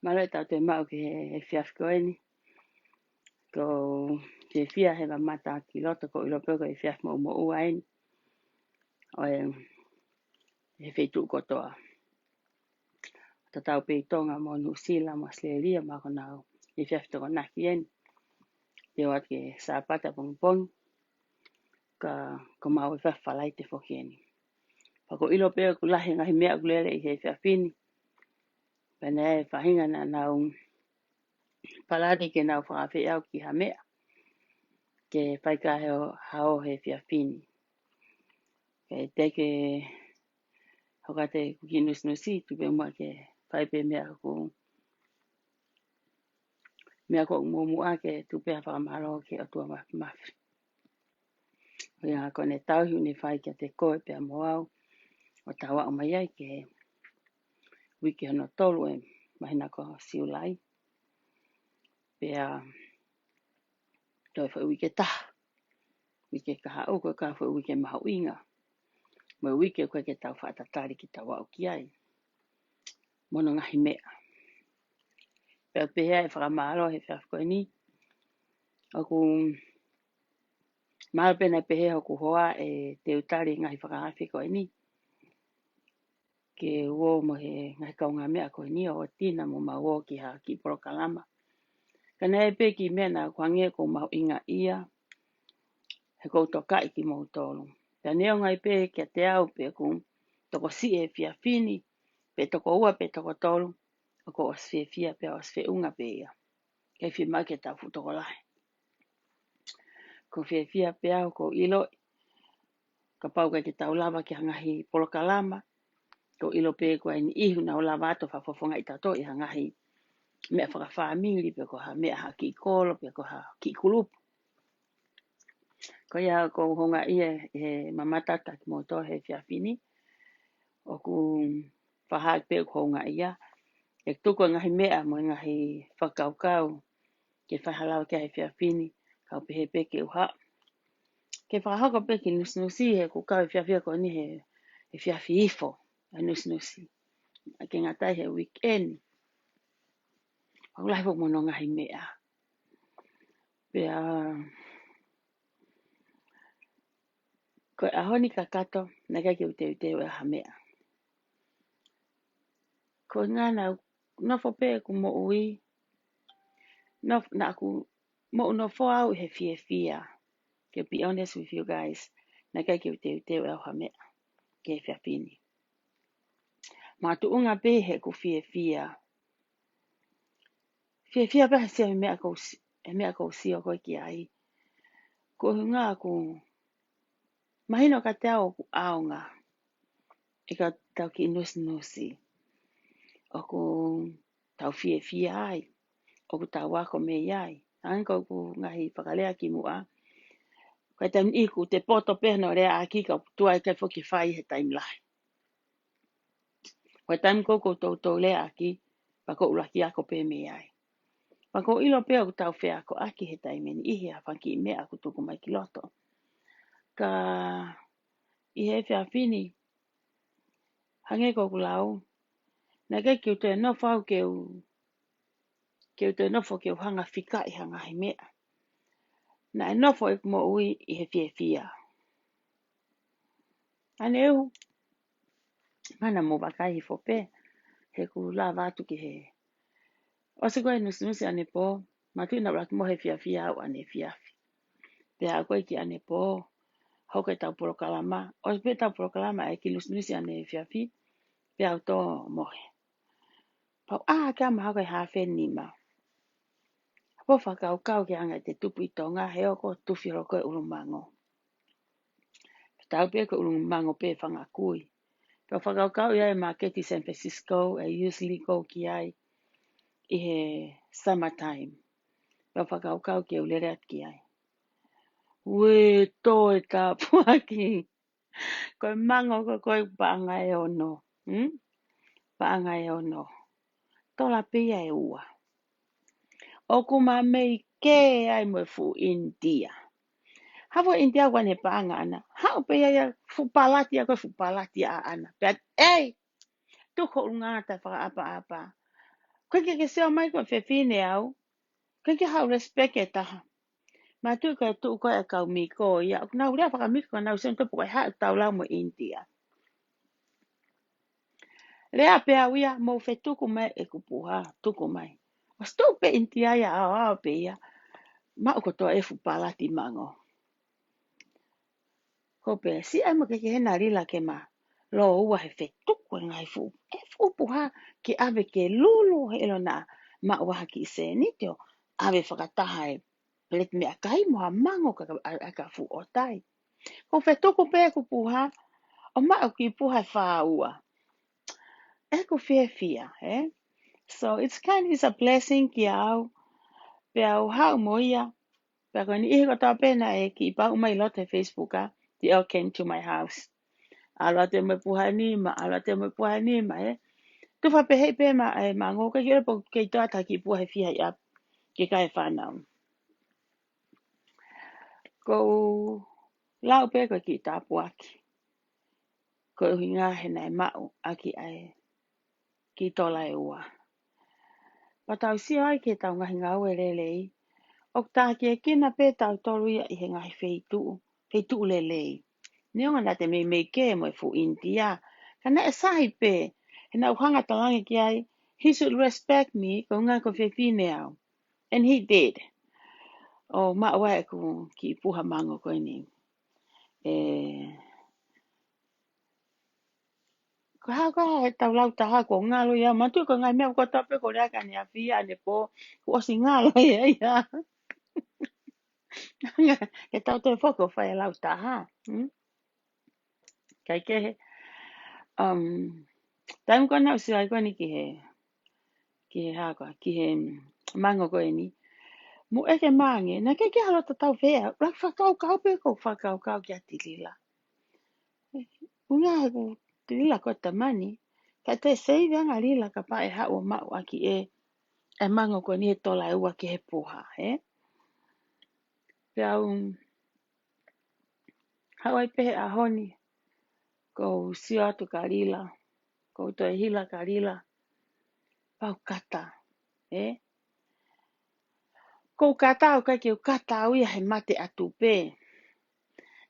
Mara tau te mau ki he whiawhkoeni. Ko te whia he wa mata ki loto ko ilo peko he whiawh mo uaini. O he whetu kotoa. Ta tau pe tonga mo Nusila mo Australia ma ko nau. He whiawh toko naki eni. Te wat ke sāpata pongpong. Ko mau e whawhalai te whoki eni. Pako ilo peko ku lahi ngahi mea kulele i he whiawhini. Pene e whahinga na nau palari ke nau whakawhi au ki ha mea. Ke whaika hao he whiawhini. Ke teke hokate kuki nusi tupe mua ke whaipe mea ko umumua ke tupe a whakamaro ke atua mafi. Hoi kone tauhi uni whai kia te koe pia moau o tawa o mai ai ke wiki hono tolu e mahina ko siulai. Pia toi whai wike taha. Wike kaha au koe ka whai wike maha uinga. Mo wike koe ke tau whaatatari ki tawa o ki ai. Mono ngahi mea. Pia pehea e whakamaro he whiawhikoe ni. Oku malpena pehea oku hoa e te utari ngahi whakahawhi koe ni. Ke uo mo he ngahi kaunga mea koe ni o tina mo ma uo ki ha ki porokalama. Kana e pe ki mea na kwange ko mahu inga ia. He kou toka i ki mau tolu. Pia neo ngai pe kia te au pe ku toko si e fia fini. Pe toko ua pe toko tolu. Oko osfe fia pe osfe unga pe ia. Kei fi make tau fu toko lahe. Ko fia fia pe au ko ilo. Ka pau kai ki tau lava ki hangahi porokalama. Ko ilo pe ko ni ihu na o lava ato whafofonga i tato i hangahi. Mea whakawhamiri pe ko ha mea ha ki kolo pe ko ha ki kulupu. Ko ia ko honga ia he mamatata ki moto he whiawhini. O ku whahak pe ko honga ia. E tuko ngahi mea mo ngahi whakaukau. Ke whahalau kia he whiawhini. Kau pehe pe ke uha. Ke whahako pe ki nusnusi he ku kau e whiawhia ko ni he whiawhi ifo. E nusnusi. Ke ngatai he weekend. Au lai po mono ngahi mea. Pea ko ahoni kakato na kai ke ute o ha mea. Ko ngana nofo pe ku mo ui. Nof na ku mo no fo au he fia. To be honest with you guys. Na kai ke ute o ha mea. Ke whiawhini. Ma tu unga pe he ku fia. Fia pa se mea ko si o ko ki ai. Ko nga ku mahino ka te au ku aunga. E ka tau ki nusi. O ku tau fia ai. O ku tau wako me iai. Anko ku ngahi whakalea ki mua. Kai tam iku te poto pehno rea aki ka tuai kai foki whai he taim lahi. Kai tam koko tau lea aki. Pako ulaki ako pe me iai. Pako ilo pe o tau whea ako aki he taim eni ihi a whanki mea aku tuku mai ki loto. Ka i he whiawhini. Hange ko ku lau. Na kai ki ute nofo au ke ute nofo ke hanga whika i hanga he mea. Na e nofo e mo ui i he fia. Ane eu. Mana mo wakai fo pe. He ku la watu ki he. O se koe nusi ane po. Matu na wak mo he fia au ane fiafi. Pe a koe ki ane po. Hoke tau porokalama. O se pe tau porokalama e ki nusi ane fiafi. Pe au to mohe. Pau kia maha koe hafe ni ma. Po whakau ki anga te tupu i tonga. He o ko tufiro koe ulumango. Tau pe ko ulumango pe whangakui. Ka whakau ia e Marketi San Francisco, e usually go ki ai i he summertime. Ka whakau ki au lere at ki ai. Ue, tō e tā puaki. Koe mango ko koe paanga e ono. Paanga e ono. Tola pia e ua. O kuma mei ke ai mo fu India. Hawa India wane paanga ana. Hao pia ia fupalati a koe fupalati a ana. Pea, ei! Tuko ungata whaka apa. Koe ke seo mai koe whewhine au. Koe ke hau respect e taha. Ma tu koe tu koe a kau miko ia. Nau rea whaka miko nau sen topu koe hau tau lau mo India. Rea pea uia mo whetuku mai e kupuha. Tuku mai. O stu pe India ia au pe ia. Ma uko toa e fupalati mango. Ko pe si ai mo ke hena rila ke ma. lo ua he whetuku e ngai fu. E fu puha ke ave ke lulu he ilo na ma waha ki se nitio. Ave whakataha e pelet me akai moha mango ka fu o tai. Ko whetuku pe ku puha, o ma ki puha e wha ua. E ku fia, eh? So it's a blessing ki au. Pe au hau moia. Pe ako ni ihi ko tau pena e ki pa umai lote Facebook a. The elk came to my house. Alo te me puha ni ma, eh? Tu fa pe hei pe ma e mango ka kira po kei toa ta ki puha fia i ap. Ke kai whanau. Ko lau pe ko ki tapu aki. Ko uhi ngā he nei mau aki ai ki tola e ua. Pa tau si ai ke tau ngahi ngau e lelei. Ok tā ki e kina pe tau tolu ia i he ngahi feitu lelei. Neonga na te me ke mo e fu India. Kana e sahi pe. He na uhanga talangi ki ai. He should respect me ko ngā ko whewhine au. And he did. O ma wae ku ki puha mango koe ni. Ko haka he tau lau taha ko ngalo ia. Matu ko ngai mea ko tape ko rea ka ni a fia ne po. Ko osi ngalo ia. Ke tau te whoko whai lau taha. Kai ke he. Taim ko nau siwai ko ni ki he haka. Ki he mango koe ni. Mu eke mange. Na ke halota tau whea. Rak whakau kau pe ko whakau kau ki a tilila. Unga he ko tilila ko tamani. Ka te seivi anga lila ka pa e hao mau aki e mango ko ni he tola e ua ki he puha, eh? Pea hawai pehe a honi, ko sio atu ka lila, ko to e hila ka lila, pau kata, eh? Ko kata au kai ke u kata au ia he mate atu pe.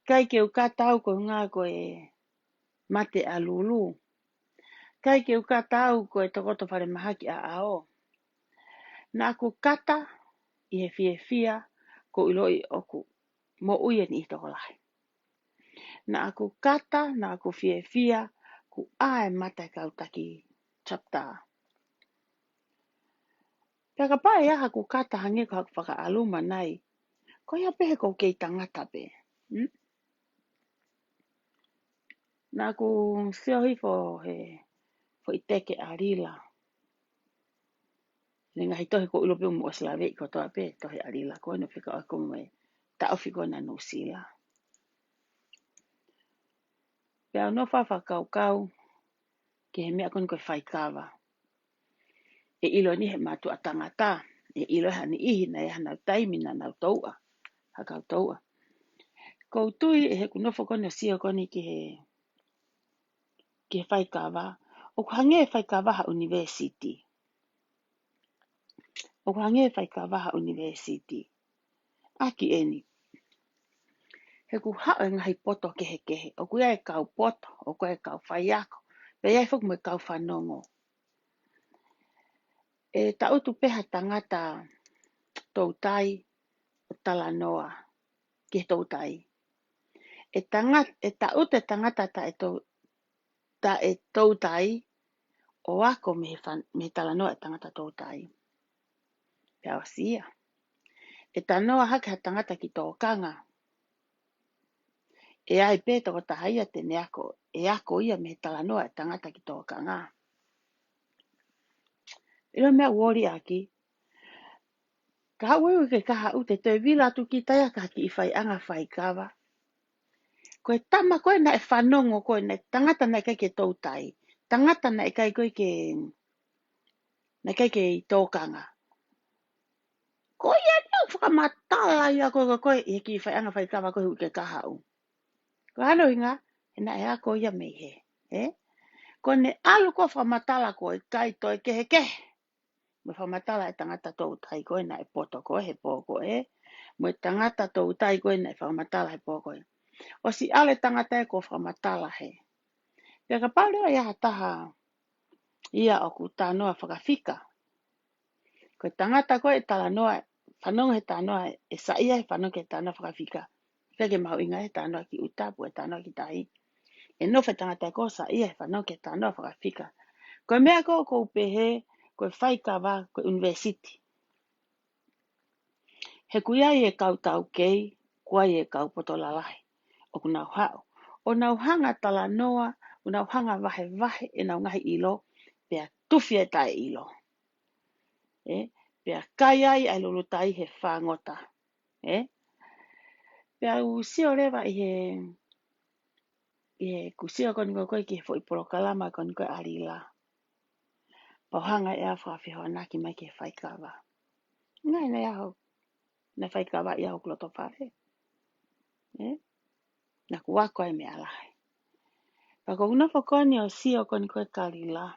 Kai ke u kata au ko ngā ko e mate a lulu. Kai ke u kata au ko e tokoto whare mahaki a ao. Na aku kata i he fia ko iloi oku. Mo uia ni toko lahi. Na aku kata, na aku fia ku ae mata kau taki chapta. Pea ka pae aha ku kata hange ko haku whaka aluma nai. Ko ia pehe ko kei tangata pe. Na aku siohi fo i teke a rila. Nenga hi tohi ko ulope umu oslawe i ko toa pe tohi a rila. Ko ino whika oku me ta ofi ko na nusila. Pea no whawhakau kau ke he mea kon koe whaikawa. E ilo ni he matu a tangata. E ilo hani ihi na e hanau taimi na nau toua. Hakau toua. Ko tui e he kunofo kone o sio kone ki he whaikawa. O kuhange e whaikawa ha university. O kuhange e whaikawa ha university. Aki eni. He ku hao e ngahi poto kehe. O kuia e kau poto. O kuia e kau whaiako. Pe iai whuku me kau whanongo. E tautu peha tangata tautai o talanoa ki he tautai. E tautu tangata ta e tautai o ako me talanoa e tangata tautai. Pea o sia. E tanoa hake ha tangata ki tō kanga. E ai pē toko tahaia te ne ako. E ako ia me talanoa e tangata ki tō kanga. Ilo mea uori aki. Ka hauewe ke kaha ute toi vila tu ki taia ka ki i whai anga whai kawa. Koe tama koe na e whanongo koe na tangata na kai ke tautai. Tangata na kai koe na kai ke tōkanga. Koe ia ni au whakamatala ia koe i ki i whai anga whai kawa koe hu ke kaha u. Ko hano inga, e na e ako ia mei he. Ko ne alu ko whamatala koe kai toi kehe. Me whamatala e tangata tautai koe na e poto koe he pōko e. Mo e tangata tautai koe na e whamatala he pōko e. O si ale tangata e ko whamatala he. Pea ka pāleo ia taha ia o ku tānoa whakawhika. Koe tangata koe e tala noa, whanonga he tānoa e saia he whanonga he tānoa whakawhika. Pea ke mahu inga he tānoa ki utapu e tānoa ki tahi. E no fe tangata ko sa ia fa no ke ta no whakawhika. Ko mea ko pehe, ko whai kawa, ko university. He kuia e kau tau kei, kua e kau potolalahi. O kunau hao. O nau hanga tala noa, o nau hanga vahe e nau ngahi ilo, pea tufi e tae ilo. Pea kai ai ai lulutai he whangota. Pea usio rewa i he kusio koni koe ki he fo i polokalama koni koe arila. Pauhanga e a whawhiho anaki mai ke whaikawa. Ngai nei aho. Na whaikawa i aho kloto whare. Na kuwako e me alahe. Pako unofo koni o sio koni koe karila.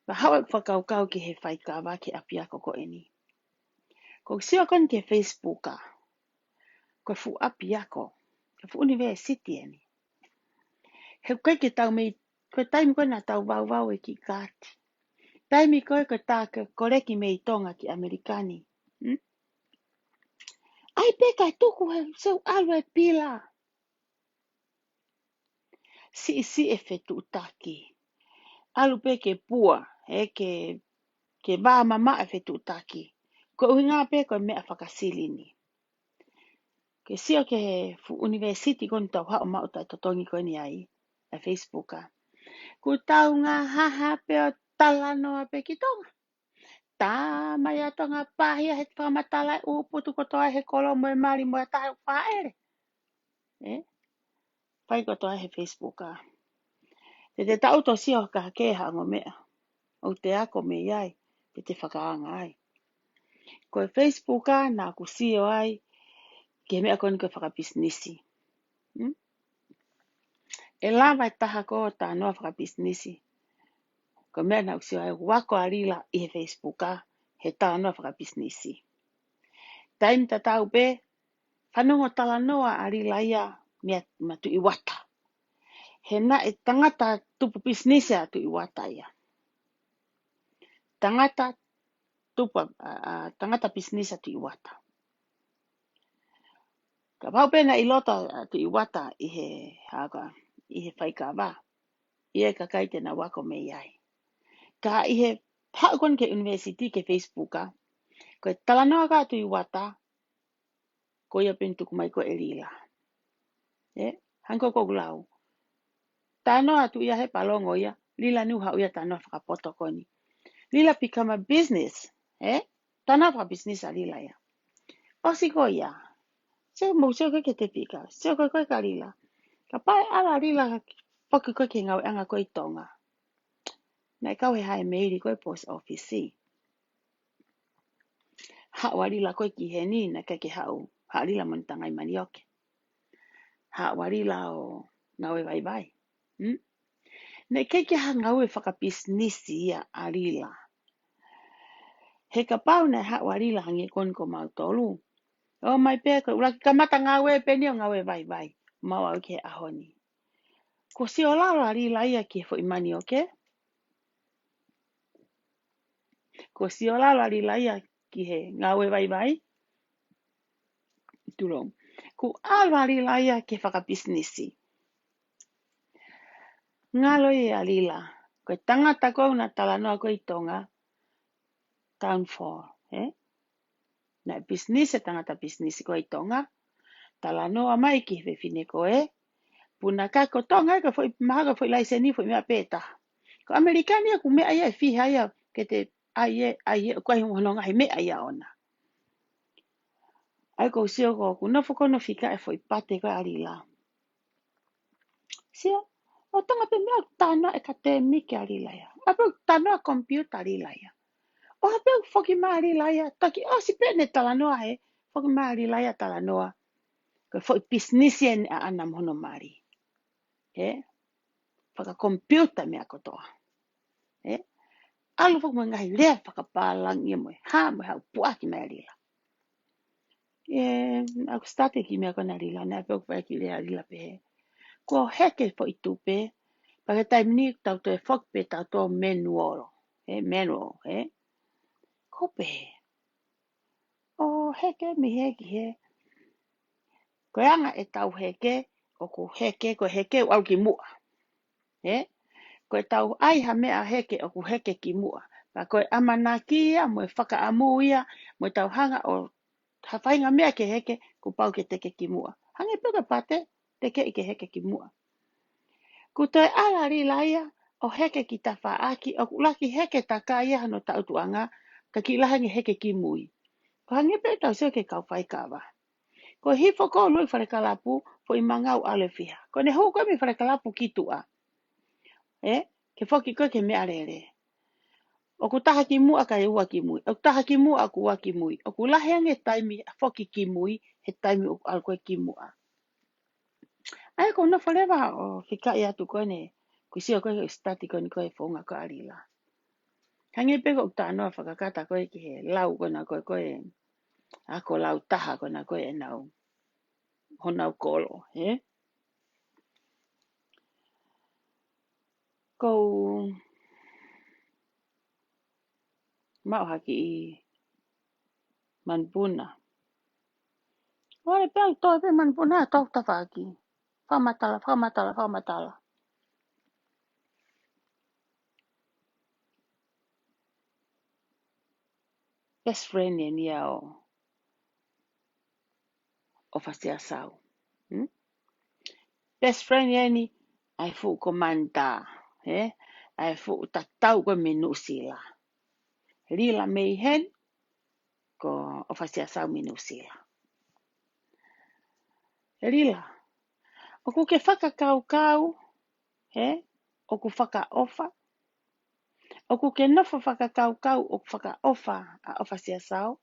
Pa hawa whakaukau ki he whaikawa ki apiako ko eni. Ko sio koni ke Facebooka. Ko fu apiako. Ko fu university eni. He koe ke tau mei. Koe taimi koe na tau vau e ki kati. Taimi koe ko tāke koreki mei tonga ki Amerikani. Ai peka tuku he seu alwe pila. Si e fetu utaki. Alu peke pua. Ke vā mama e fetu utaki. Ko uhi ngā peko e mea whakasilini. Ke sio ke he fu university koni tau hao mauta e totongi koe ni ai. E Facebooka. Ku tau ngā haha peo tala noa peki tonga. Tā mai ato ngā pāhia he whakamatala e uputu kotoa he kolomo e mari mo e tahe whaere. Pai kotoa he Facebooka. Te tau to sio ka keha ngo mea. O te ako me iai. Te whakaanga ai. Ko e Facebooka na ku sio ai. Ke mea koni koe whakabisnisi. E lava e taha ko tā noa whakabisnisi. Ko mea na usio ai wako arila i he Facebooka. He tā noa whakabisnisi. Taimi ta tau pe. Whanongo tala noa arila ia. Mea matu i wata. He na e tangata tupu bisnisi atu i wata ia. Tangata bisnisi atu i wata. Ka pau pena i lota atu i wata i he whaikawa. I e kakai tena wako me iai. Ka i he haukon ke university ke Facebooka. Ko e talanoa ka atu i wata. Ko ia pentuku mai ko e lila. Hanko ko glau. Tanoa atu ia he palongo ia. Lila nu hau ia tanoa whakapoto koni. Lila become a business. Tanoa whaka business a lila ia. Osi ko ia. Seo mo seo ke te pika. Seo koe ka lila. Ka pai ala lila whaki koe ke ngau anga koe tonga. Nei kau he hae meiri koe post office. Hau arila koe ki he ni na ke hau. Hau arila montangai manioke. Hau arila o ngau e vai vai. Nei ke ha ngau e whakabisnisi ia arila. He ka pau nei hau arila hangi kon ko mau tolu. O mai pe ko ula ka mata ngau e peni o ngau e vai vai. Mau au ke ahoni. Ko si o lalo arila ia ki fo imani oke. Ko si o lalo arila ia ki he ngau e vai vai. Tulong. Ko alwa arila ia ki whakabisnisi. Ngalo e alila. Ko tangata ko na talanoa ko i tonga. Downfall. Na business e tangata business ko i tonga. Talanoa mai ki he whine ko e. Puna ka ko tonga ko foi maha ko foi laiseni foi mea peta. Ko Amerikani ku mea ia fiha ia ke te ai ko ai hononga he mea ia ona. Ai ko sio ko ku no foko no fika e foi pate ko arila. Sio o tonga pe mea tano e akademik arila ia. Ape tano computer arila ia. O ape foki ma arila ia taki o si pe ne talanoa he foki ma arila ia talanoa. Ko foi business en ana mono mari. Whaka computer mea kotoa. Alu fok mga hilea whakapalang ia moe. Ha moe hau puaki mea rila. Aku state ki mea kona rila. Nea peo kwa ki lea rila pehe. Ko heke fo i tupe. Pake taim ni tau to e fok pe tau to manual. Manual. Ko pehe. O heke mi heki he. Ko anga e tau heke. o ku heke, ko heke au ki mua. Koe tau ai ha mea heke o ku heke ki mua. Pa koe amanaki ia, mo e whakaamu ia, mo tau hanga o hawhainga mea ke heke, ku pau ke teke ki mua. Hange puka pate, teke i ke heke ki mua. Ku toi ala rila ia, o heke ki ta whaaki, o ku laki heke ta ka ia hano tau tuanga, ka ki lahangi heke ki mui. Ko hange pe tau seo ke kau whai kawa. Ko hifo ko lui wharekalapu, po i mangau ale fiha. Ko ne hou koe mi wharekalapu ki tua. Ke whoki koe ke mea rere. O ku taha ki mua ka e ua ki mui. O ku taha ki mua ku ua ki mui. O ku laheange taimi whoki ki mui, he taimi o al koe ki mua. Ai ko no wharewa o whika i atu koe ne, ku sio koe stati koe ni koe whaunga ko arila. Hangi peko u tānoa whakakata koe ki he lau koe na koe koe, ako lau taha koe na koe e nau, honau kolo, Kou mau haki i manpuna. Wale peang toi pe manpuna tau tawaki. Whamatala. Best friend e nia o whasia sau. Best friend e ni, ai fu ko manta, ai fu tatau ko minu sila. Rila mei hen, ko o whasia sau minu sila. Rila, o ku ke whakakau, o ku whakaofa, o ku ke nofo whakakau, o ku whakaofa a o whasia sau.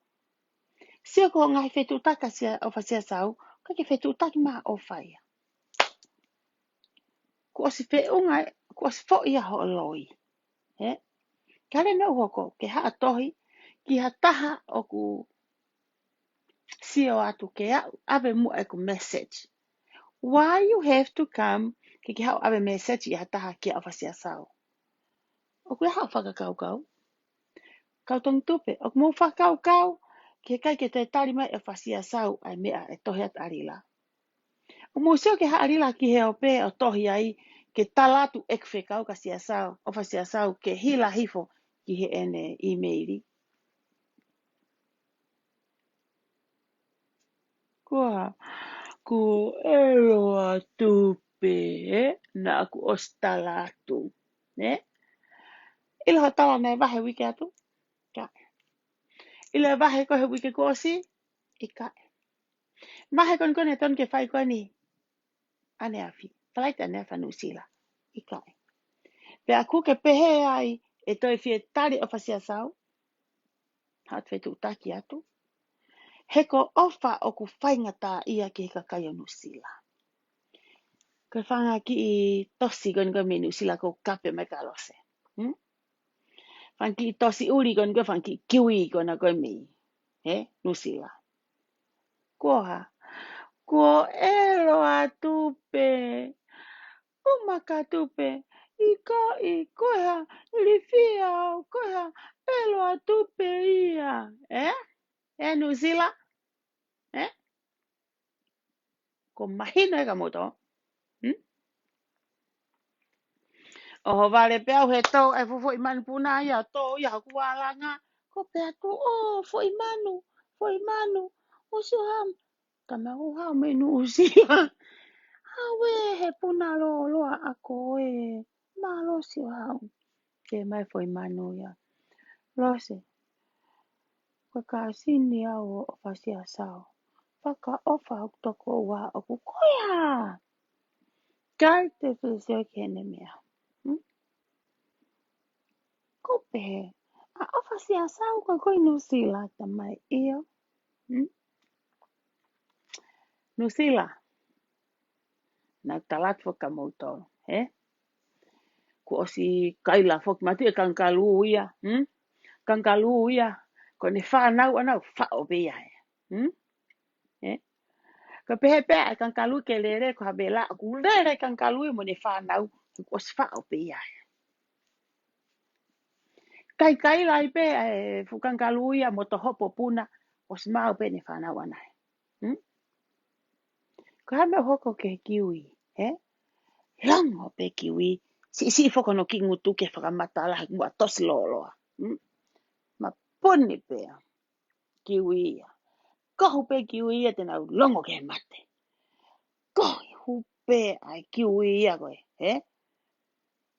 Sio ko ngai whetu taka sia o whasia sau, ka ke whetu taki maa ofa ia. Ko osi wheunga, ko osi fo ia ho loi. Kare no hoko, ke haa tohi, ki ha taha o ku sio atu ke ave mua e ku message. Why you have to come, ke hao ave message i ha taha ki a whasia sau. O ku hao whakakau. Kau tong tupe, o ku mou whakakau, ke kai ke te tari mai e whasia sau, ai mea e tohi at arila. O mou sio ke haa arila ki he ope o tohi ai, ke talatu ek whekau ka sia sau, o whasia sau, ke hila hifo ki he ene e-maili. Kua, ku eroa tupe, na aku ostala atu. Ila ho tala nei wahe wike atu. Ka. Ila wahe kohe wike kosi. Ika. Wahe kon kone ton ke whai koe ni. Ane afi. Talaita ane whanu sila. Ika. Pe aku ke pehe ai e toi fie tari o whasia sau. Hat whetu taki atu. Heko ofa o ku whaingata ia ki heka kai o nusila. Koe whanga ki i tosi kon koe me nusila ko kape mai ka lose. Whanki tosi uri kon koe whanki kiwi kon a koe mei. Nusila. Koha. Ko elo a tupe. Umaka tupe. Ika I koha. Rifia koha. Elo a tupe ia. Nusila. Ko mahina e ka moto. O vale pe au he tau ai fofo I manu puna ia to ia kualanga. Ko pe atu fo I manu. O si ham. Kama o ha menu usila. Hawe he puna loa ako Malo si hao. Ke mai fo I manu ia. Lose. Ko ka sini au o fasia sao. Paka ofa toko wa o kukoia. Kai te fisio kene mea. Kope. A ofa sia sao ka koi nusila tamai iyo. Nusila. Na talat fo ka moto. Ko osi kaila fo mati e kankalu ia. Kankalu ia. Ko ne whanau anau whao bea. Ko pehe pea kankalu ke lere ko habela. Ko lere kankalu mo ne whanau. Ko osi whao bea. Kai lai pe fu kankalu ia mo to hopo puna. Osi mau pe ne whanau anai. Ko ha me hoko ke kiwi, Longo pe kiwi. Si foko no ki ngutu ke whakamata ala mua tosi loloa. Ma puni pea kiwi ia. Kohu pe kiwi ia te nau longo ke mate. Kohu pe ai kiwi ia koe,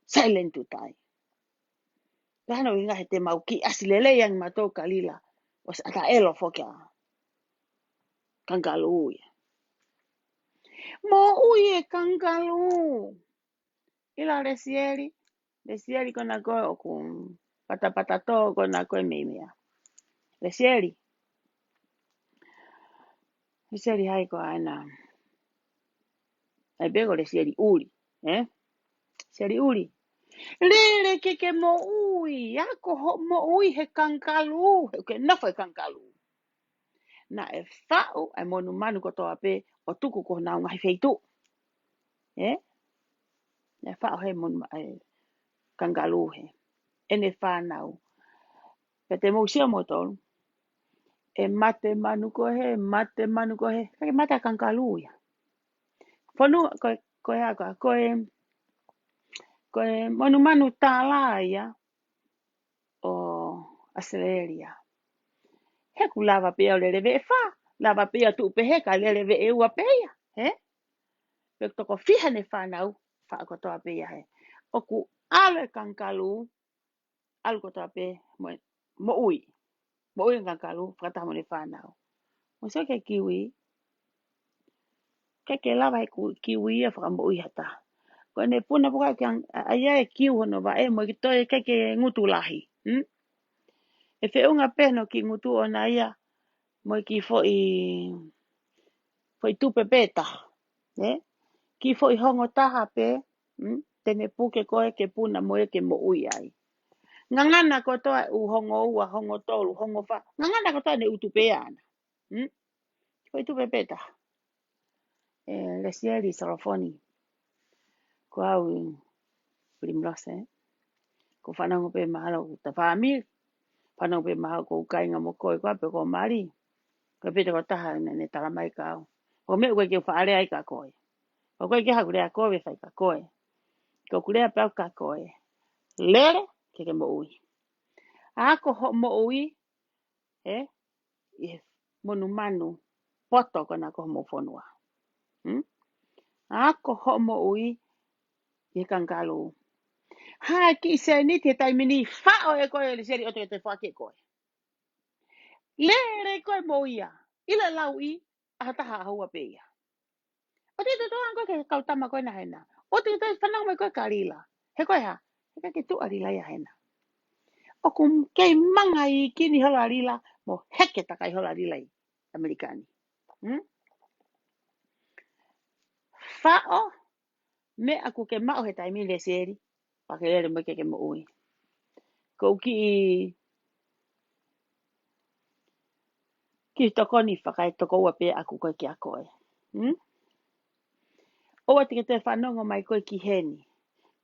Silent tu tai. Kahano inga he te mau ki asilele yang matou kalila. Was ata elo fokia kangalu ia. Mo uye kangalu. Ila lesieri kona koe oku pata to kona koe mimia. Lesieri hai ko aina. Ai bego lesieri uli, Sieri uli. Lele ke mo ui, ako mo ui he kangalu, ke nofo he kangalu. Na e whao ai monu manu ko toa pe o tuku ko nau ngahi feitu. Na whao he monu kangalu he. Ene whanau. Pe te mousia mo tolu. E mate manu ko he. Kake mata kangalu ia. Whanu koe haka, koe monu manu tāla ia o Australia. Heku lava pia o lelewe e wha. Lava pia tu peheka lelewe e ua pia. Pek toko fiha ne whanau. Wha kotoa pia he. Oku ale kangalu. Alu kotoa pia mo ui. Mo ui kangalu. Whakataha mo ne whanau. Mo so ke kiwi. Ke lava he kiwi ia whaka mo ui hata. Ko ne puna puka ki aia e kiu hono wa e mo ki toi ke ngutu lahi. E whiunga peno ki ngutu o na ia mo ki foi tupe peta. Ki foi hongo taha pe. Tene puke koe ke puna mo e ke mo ui ai. Ngangana ko toa u hongo ua, hongo tolu, hongo fa. Ngangana ko toa ne utupe ana. Foi tupe peta. Lesieri sarofoni. Ko au primrose. Ko whanau pe mahalo ta whamir. Whanau pe mahalo ko ukainga mo koe koe pe ko mari. Ko pete ko taha ne talamai kau. Ko me ue ke whaare ai ka koe. Ko koe ke hakurea koe whai ka koe. Ko kurea pau ka koe. Lere ke mo ui. Ako ho mo ui. Monu manu. Poto kona ko mo whanua. Ako ho mo ui. Ye kangalu. Ha ki se ni te taimini whao e koe le seri o te whake koe. Lere koe mo ia. Ila lau i. Ahataha ahua pe ia. O te totoan koe ke kautama koe na hena. O te whanau mai koe ka rila. He koe ha. He ka ke tu a rila ia hena. O kum kei manga i kini hola rila. Mo heke takai hola rila i. Amerikani. Whao. Me aku ke mao he taimi le seri. Pake lere mo ke mo ui. Ko ki tokoni whakai toko ua pe aku koe ki a koe. Oa te te whanonga mai koe ki heni.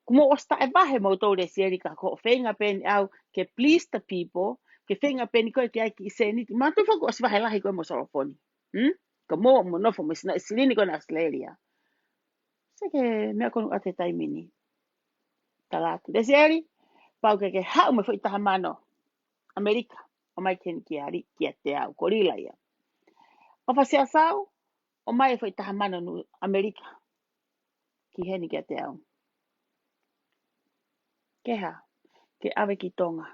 Kumo osta e wahe mo tau le seri ka ko whenga peni au ke please the people. Ke whenga peni koe ki ai ki seniti. Ma tu whaku os wahe lahi koe mo sorofoni. Ko mo nofo mo silini koe na Australia. Seke mea konu ate taimini. Talatu. Le seri. Pau ke hau me fwoi taha mano. Amerika. O mai keni ki ari ki a te au. Korila ia. O whasea sau. O mai fwoi taha mano nu Amerika. Ki heni ki a te au. Keha. Ke awe ki tonga.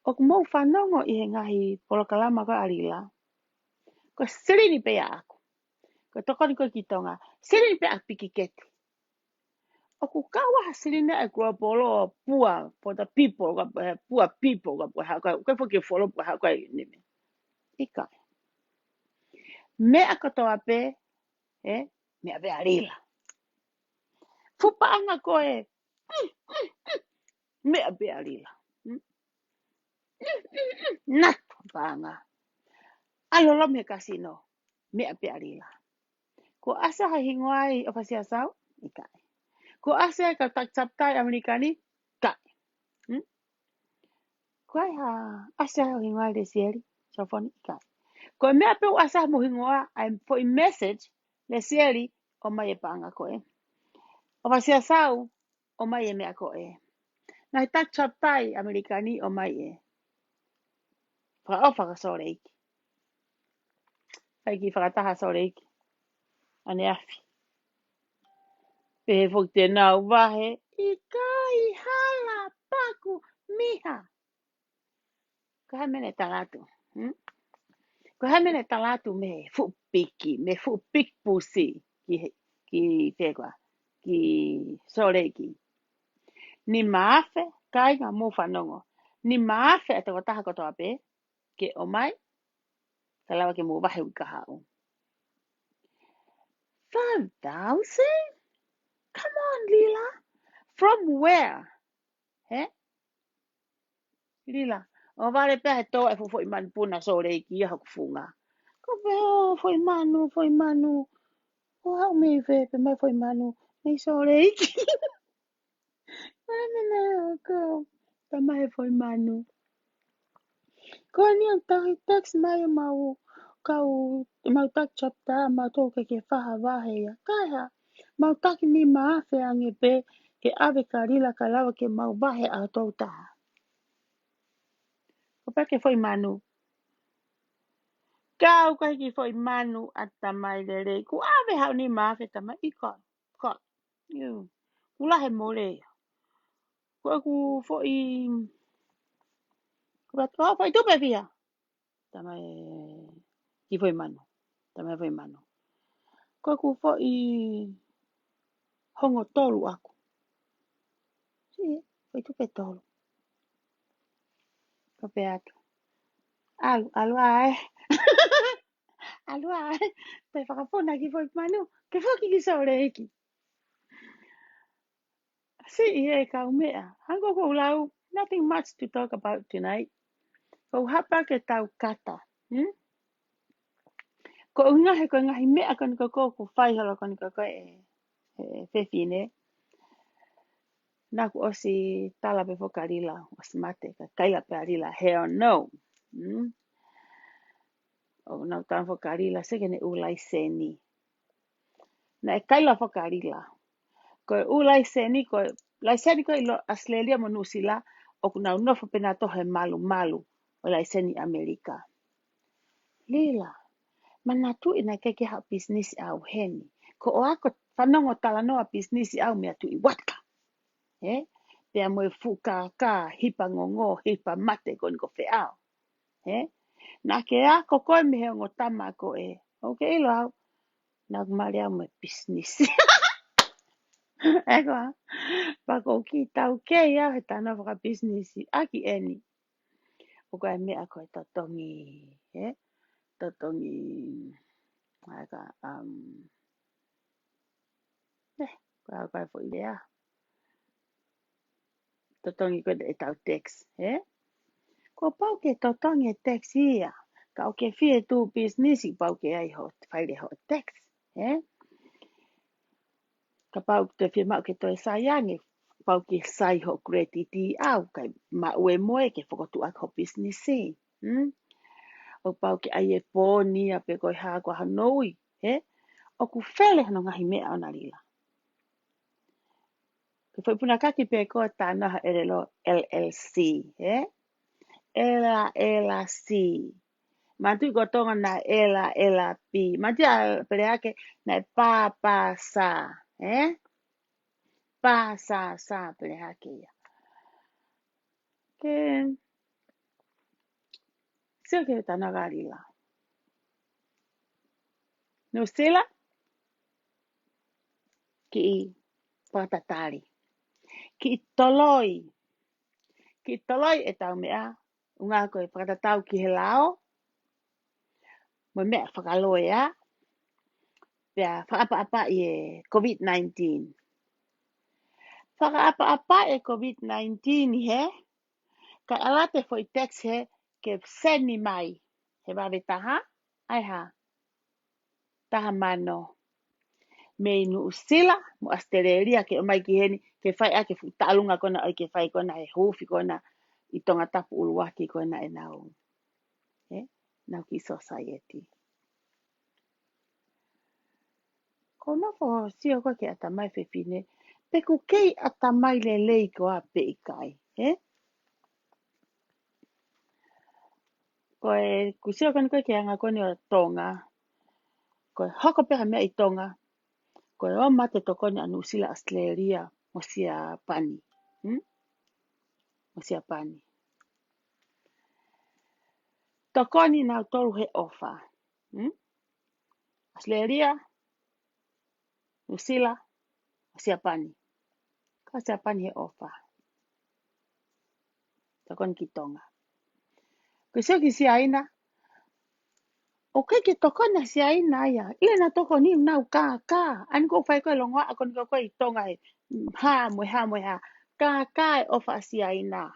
O kumou whanongo i he ngahi polokalama ko arila. Ko sirini pe aku. Ko tokoni ko ki tonga. Sirini pe aku piki keti. O ku kawa sirini e kua polo pua for the people. Pua people. Koe fo ke folo pua hako e nime. Ika. Mea katoa pe. Mea pe arila. Fupaanga koe. Mea pe arila. Natu paanga. Alolo me kasino. Mea pe arila. Ko asa ha hingoai o pasia sau. Ika. Ko asa ka tak saptai Amerikani. Ka. Ko ha asa ha hingoai de sieri. Sofoni ika. Ko mea pe asa mo hingoa. I'm for a message. Le sieli o mai e panga koe. O vasia sau o mai e mea koe. Na he tak chapai Amerikani o mai e. Whaka sore iki. Hai ki whakataha sore iki. Ane afi. Pehe fok te nau wahe. I kai hala paku miha. Ko hai mene talatu. Ko hai mene talatu me fupiki. Me fupik pusi. Ki pekwa. Ki sore iki. Ni maafe kai ngā mo whanongo. Ni maafe e te wataha kotoa pe. Ke o mai. Ka lawa ke mo wahe uka hao. 5,000? Come on, Lila. From where? He? Lila. O vale pe he tō e fufo i manu puna sore iki ia haku funga. Ko pe o foi manu. O hau me fe pe mai foi manu. Nei sore iki. Ane na ko. Ta mai foi manu. Ko ni ang tahi text mai mau. Kau mau tak chapta mau tō ke whaha wahe ia. Kai ha. Mau taki ni maafe ange pe. Ke ave ka Lila ka lawa ke mau wahe a tō taha. Ko peke foi manu. Kau kai ki foi manu at tamai lere. Ku ave hau ni maafe tamai iko. Ko. You. Kula he mole. Ku aku foi. Ku bat ko foi tu pe via. Tamai ki foi manu. Tamai foi manu. Ko aku foi hongo tolu aku. Si, foi tu pe tolu. Ko pe atu. Alu ai. Alu ai. Pe whakapona ki foi manu. Ke whaki ki saure eki. Si e kau mea. Hango ko lau. Nothing much to talk about tonight. Ko hapa ke tau kata. Ko unga he ko ngahi mea kani ko whai halo kani ko e whewhine. Naku osi tala pe whakarila. Osi mate ka kaila pe arila. Hell no. O nau tan whakarila sekene ulai seni. Na e kaila whakarila. Ko ulai seni ko lai seni ko ilo Australia mo nusila. O nau nofo pena tohe malu. O lai seni Amerika. Lila. Manatu ina keke ha business au heni. Ko o ako whanongo tala noa business au mea tu i waka. Pea moe fuka ka hipa ngongo, hipa mate ko niko wheao. Nā ke a ko koe mihe ngo tama ko e. Ok ilo au. Nā kumare au me business. Eko a. Pako ki tau kei au he tana waka business. Aki eni. O koe mea koe totongi. Totongi. Eka. Koe fo idea. Totongi koe e tau text. Ko pau ke totongi e text ia. Ka o ke fie tu business i pau ke ai ho. Whaile ho text. Ka pau te fie mau ke toi sayangi. Pau ke sai ho credit au. Kai ma ue moe ke whakotu ak ho business si. O pau ke ai e pōni a pe koe haa kua hanoi. O ku whele hano ngahi mea o Lila. Ke whaipuna kaki pe koe tānaha ere lo LLC. LLC. Mantui ko tonga na LLP. Mantia pere ake na pāpāsa. Pāsāsā pere ake ia. Ke sio ke tānaga Lila. No sila ki i patatari. Ki i toloi. Ki i toloi e tau mea. Unga koe patatau ki he lao. Mo mea whakaloe a. Pea whaapa i e COVID-19. Whakaapa e COVID-19 he. Ka alate foi text he ke seni mai. He wawe taha. Ai ha. Taha mano. Me inu usila. Mo Australia ke o mai ki heni. Ke whai ake futalunga kona ai ke whai kona he hufi kona. I tonga tapu uluaki kona e nau. Nau ki society. Ko no fo sio ko ke ata mai fefine. Pe ku kei ata mai le lei ko a pe ikai. Ko e ku sio kan ko ke anga ko ni o tonga. Ko e hoko pe mea i tonga. Ko e o mate to ko ni anu sila Australia mo sia pani. Mo sia pani. To ko ni na tolu he ofa. Australia, New Zealand, mo sia pani. Ka sia pani he ofa. To ko ni ki tonga. Ko sio ki sia ina. O ke toko na si aina ia. Ile na toko ni nau ka. An ko fai ko longa a kon ko i tonga e. Ha mo ha. Ka e ofa si aina.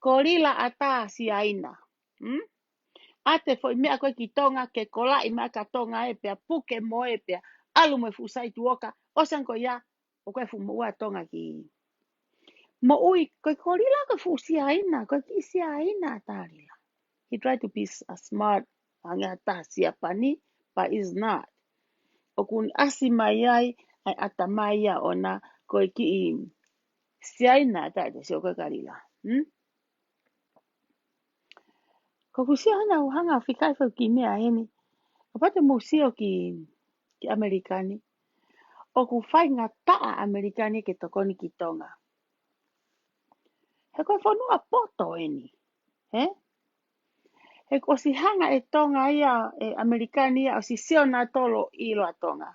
Ko rila ata si aina. Ate foi mea koe ki tonga ke kola i mea ka tonga e pia puke mo e pia. Alu me fusai tuoka. Osan ko ia. O koe fu mo ua tonga ki. Mo ui koe ko rila ko fu si aina. Koe ki si aina tarila. He tried to be a smart. Anga ta siapa ni, but is not. O kun asi mai ai, ai ata mai ia ona, koe ki i siai na ta te sio koe karila. Ko kusia hana hanga whikai whau ki mea heni. Ka pate mo sio ki Amerikani. O ku whai ngā taa Amerikani ke tokoni ki tonga. He koe whanua poto eni. He ko si hanga e tonga ia, e Amerikani ia, o si sio nā tolo i loa tonga.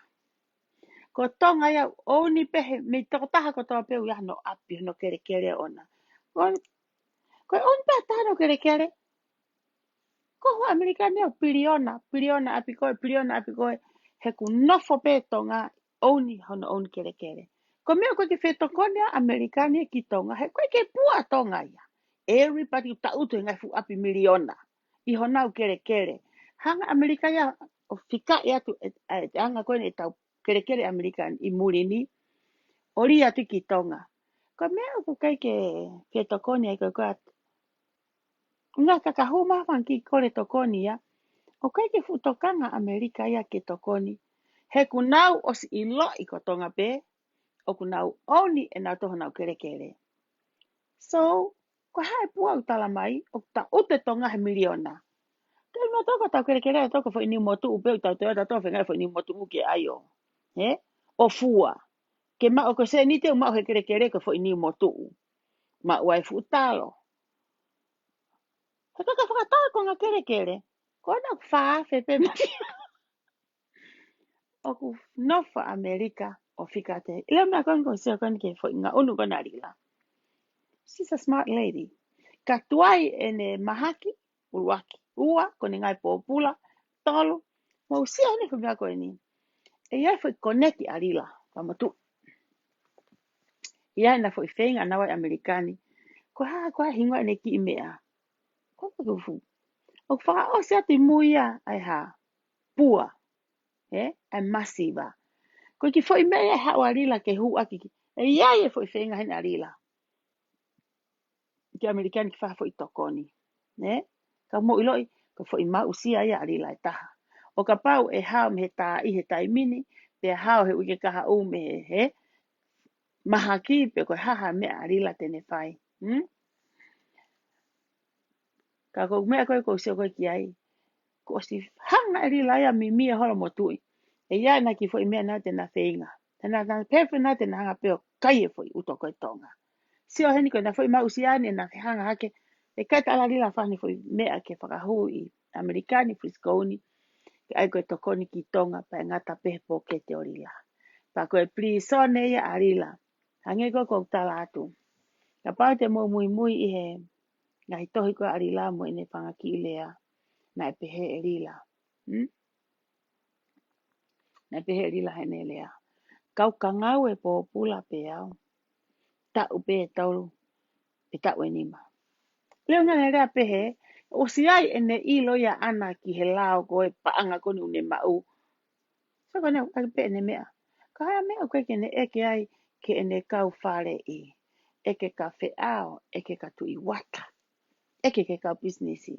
Ko tonga ia, o ni pehe, me toko taha ko toa peu ia no api, no kere ona. Ko on pehe taha no kere. Ko hoa Amerikani au piriona api koe, he ku nofo pe tonga, o ni hono on kere. Ko mea koe ke whetokonia Amerikani ki tonga, he koe ke pua tonga ia. Everybody ta utu ngai fu api miliona. I honau kere. Hanga Amerika ia, o whika ia tu, anga koe ne tau kere Amerikani i murini, ori atu ki tonga. Ko mea ku kai ke whetokoni ai koe atu. Ngā kakahuma whan ki kore tokoni ia. O kai ke futokanga Amerika ia ke tokoni. He ku nau o si ilo i ko tonga pe. O ku nau oni e nau toho nau kere. So, ko hae pua utala mai. O ta ute tonga he miliona. Kai ma toko tau kere e toko fo ini motu upe utau te oda tofe ngai fo ini motu uke aio. O fua. Ke ma o ko se ni te umau he kere ko fo ini motu. Ma uai fu talo. He kaka whakatau ko ngā kere. Ko na whaafe pe mati. O ku nofa Amerika o whikate. Ila mea kongo sio kon ke fo ngā unu kona rila. She's a smart lady. Ka tuai ene mahaki, uruaki. Ua, kone ngai pōpula, tolu. Mo usia hone fo mea koe ni. E iai fo i koneki a rila. Pamatu. Iai na fo i whenga nawa Amerikani. Ko haa hingwa ene ki i mea. Ko kufu. O whaka o se ati muia ai ha. Pua. Ai masiva. Ko ki foi mea hawa rila ke hu aki. E iai e foi whenga hene a rila. Ki Amerikani ki whaha foi tokoni. Ka mo iloi. Ko foi ma usia ia a rila e taha. O ka pau e hao me he tā i he taimini. Pe hao he uke kaha u me he. Mahaki pe ko haha mea a rila tene whai. Ka ko mea koe ko sio koe ki ai. Ko si hanga e rila ia mi mia holo mo tui. E iai na ki foi mea na tena whenga. Tena pepe na tena hanga peo kai e foi uto koe tonga. Sio heni koe na foi ma usiane na hanga hake. E kai ta ala rila whani foi mea ke whakahu i Amerikani friskoni. Ke ai koe tokoni ki tonga pa ngata pehe po ke te orila. Pa koe plisone ia a rila. Hange koe kou tala atu. Ka pau te mo mui i he. Ngai tohi koe a rila mo ine whangaki i lea. Na e pehe e rila. Na e pehe e rila hene lea. Kau kangau e po pula pe au. Ta upe e tauru. E ta ue nima. Leo ngana rea pehe. O si ai ene i loia ana ki he lao koe paanga koni une mau. So kone ai pe ene mea. Ka hea mea koe ke ne eke ai ke ene kau whare i. Eke ka whe ao. Eke ka tui wata. Eke ke kau businessi.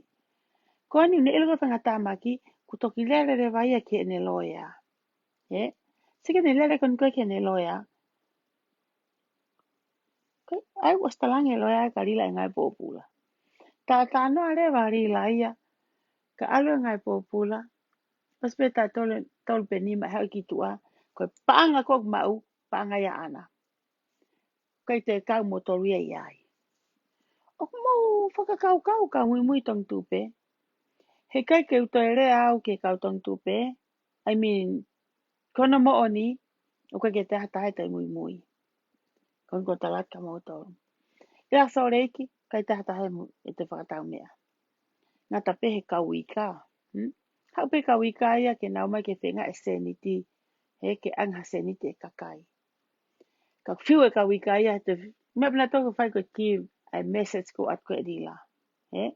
Koani une ilgo whanga tāmaki. Kutoki lere re vaia ke ene loia. Sike ne lele kon koe ke ne loya. Koe, ai was talange loya karila e ngai popula. Ta no are vari la ia. Ka alo e ngai popula. Pas pe ta tol penima hau ki tua. Koe paanga kok mau, paanga ya ana. Koe te kau mo toluia iai. O mo whakakau ka mui tong tupe. He kai ke uto e rea au ke kau tong tupe. I mean, kona mo oni, o koe ke te hatahe tai mui. Kon ko talat ka mo tolu. Rea so reiki, kai te hatahe mu e te whakatau mea. Ngā ta pehe kau ika. Hau pe kau ika ia ke nau mai ke whenga e seniti. He ke anga seniti e kakai. Ka whiu e kau ika ia te mea pina toko whai ko ki ai message ko at koe rila. He?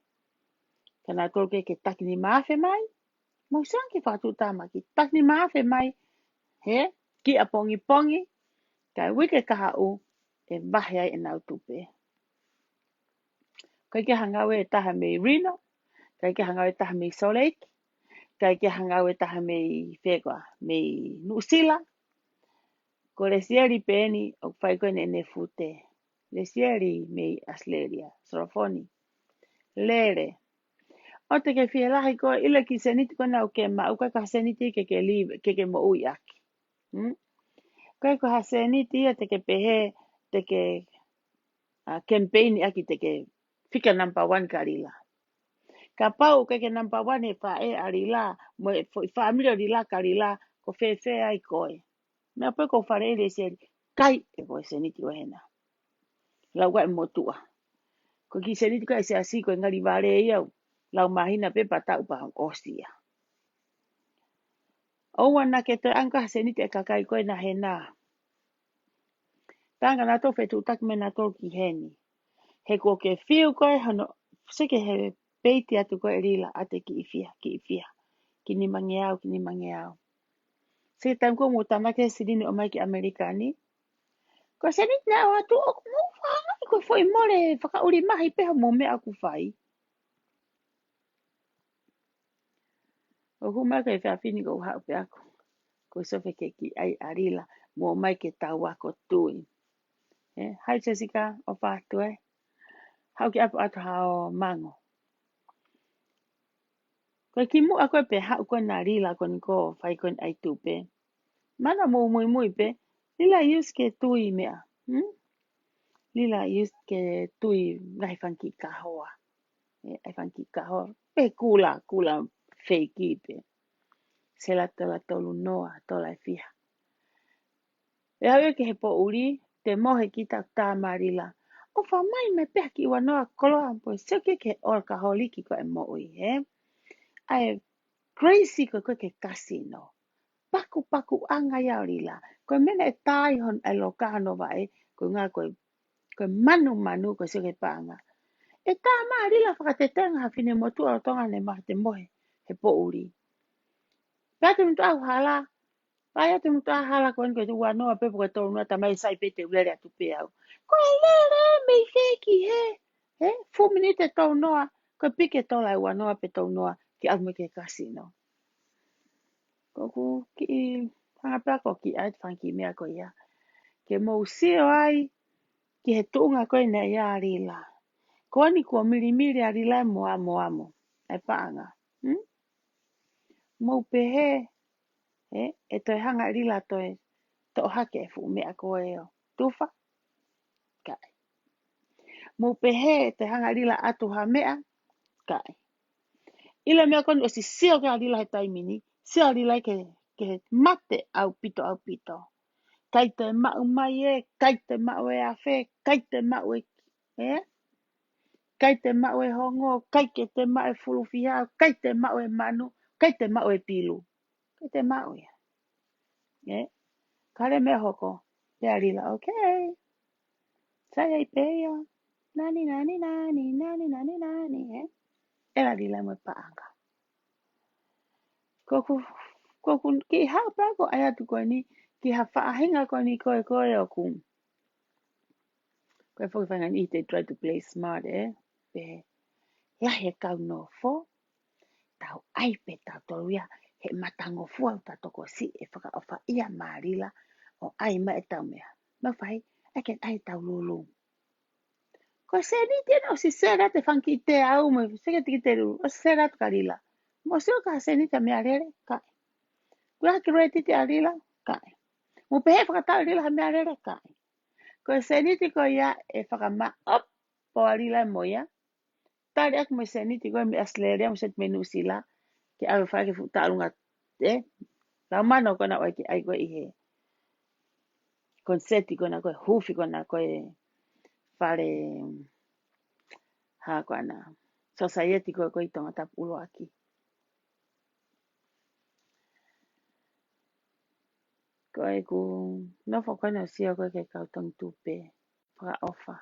Ka nā toko ke taki ni maafe mai. Mau sang ke whatu tama ki taki ni maafe mai. He? Ki a pongi pongi. Ka wike kaha u e mahi ai e nau tupe. Kai ke hangawe e taha me Reno. Kai ke hangawe e taha me Salt Lake. Kai ke hangawe e taha me whekoa. Me Nusila. Ko le sieri peni o whai koe ne fute. Le sieri me Asleria. Sorofoni. Lere. O te ke whia lahi koe ila ki seniti kona o ke mau. Kai ka seniti ke live. Ke mo ui aki. Kai ko ha seniti ia te ke pehe. Te ke campaign aki te ke fika number 1 karila. Ka pau ke number 1 e wha e arila. Mo e wha amira rila karila. Ko whewhe ai koe. Mea poe ko whare le sieri. Kai e koe seniti o hena. Lau wa e motua. Ko ki seniti koe se asi koe ngari vare iau. Lau mahina pe pata upa osia. Oua na ke te anka seniti e kakai koe na hena. Tanga na to whetu tak me na to ki heni. He ko ke whiu koe hano. Seke he peiti atu koe rila ate ki ifia. Ki ni mange au. Seke tam ko mo tamake sidini o mai ki Amerikani. Ko seniti na o atu o mo whanga. Ko foi more whakauri mahi peha mo me aku whai. O huma kai whiawhini ko hau pe aku. Ko sofe ke ki ai arila mo mai ke tau ako tui. Hai Jessica o whātu e. Hau ki apu atu hao mango. Ko ki mu ako pe hau ko na rila ko ni ko whai ko ai tupe. Mana mo mui pe. Lila use ke tui mea. Lila use ke tui ngai whanki kahoa. Ai whanki kahoa. Pe kula feiki pe. Sela tola tolu noa tola e whiha. E hau ke he po uri, te mohe ki tak tā marila. O wha mai me pēha ki ua noa koloa po seke ke alkoholiki ko e mo ui, he? Ai crazy ko ke kasino. Paku anga iau rila. Ko mena e tai hon e lo kahano vai, ko ngā ko manu ko seke pāanga. E tā marila whakatetenga hawhine motua o tonga ne maha te mohe, he po uri. Pēte mtu au hala, Paya te muta hala ko nko tu wano ape ko to no tamai sai pe te ulere atu pe au. Ko lere me feki he. He 4 minutes to no ko pike to la wano ape to no ki au me ke casino. Ko ku ki hanga pa ko ki ai fanki me ko ya. Ke mo sio ai ki he tunga ko ina ya rila. Ko ni ko milimili arila mo amo. Ai paanga. Mo pe he. E toi hanga rila toi. To hake fu me a koe o. Tufa? Kai. Mo pehe te hanga rila atu ha mea? Kai. Ila mea koni o si seo ke a rila he taimini. Seo rila ke mate au pito. Kai te mau mai e, kai te mau e afe, kai te mau e... Kai te mau e hongo, kai ke te mau e fulufiha, kai te mau e manu, kai te mau e pilu. Kai te mau e. Kare mea hoko. Te a rila, okay. Sai ai peia. Nani. Era rila mo paanga. Koku ki hao pako ai atu koe ni. Ki ha whaahinga koe ni koe o ku. Koe whakawhanga ni te try to play smart Pe. Lahe kau no fo. Tau ai pe tau toluia. he matangofua o tātoko si e whakaofa ia mārila o ai ma e tau mea. Mawhai, eke ai tau lulu. Ko se ni tēnā o si sera te whanki te au me seke tiki te ruru, o sera tu karila. Mo seo ka se ni te mea rere, kai. Kua haki roe titi a rila, kai. Mo pehe whakatau rila ha mea rere, kai. Ko se ni te ko ia e whakama op po a rila mo ia. Tari aku me se ni te ko me aslerea mo set menu sila ke awe whai ke futa alunga lau mana kona oe ki ai koe i he konseti kona koe hufi kona koe whare ha kona society koe koe i tonga tapu ulo aki. Koe ku nofo koe na sia koe ke kautong tupe whaka ofa.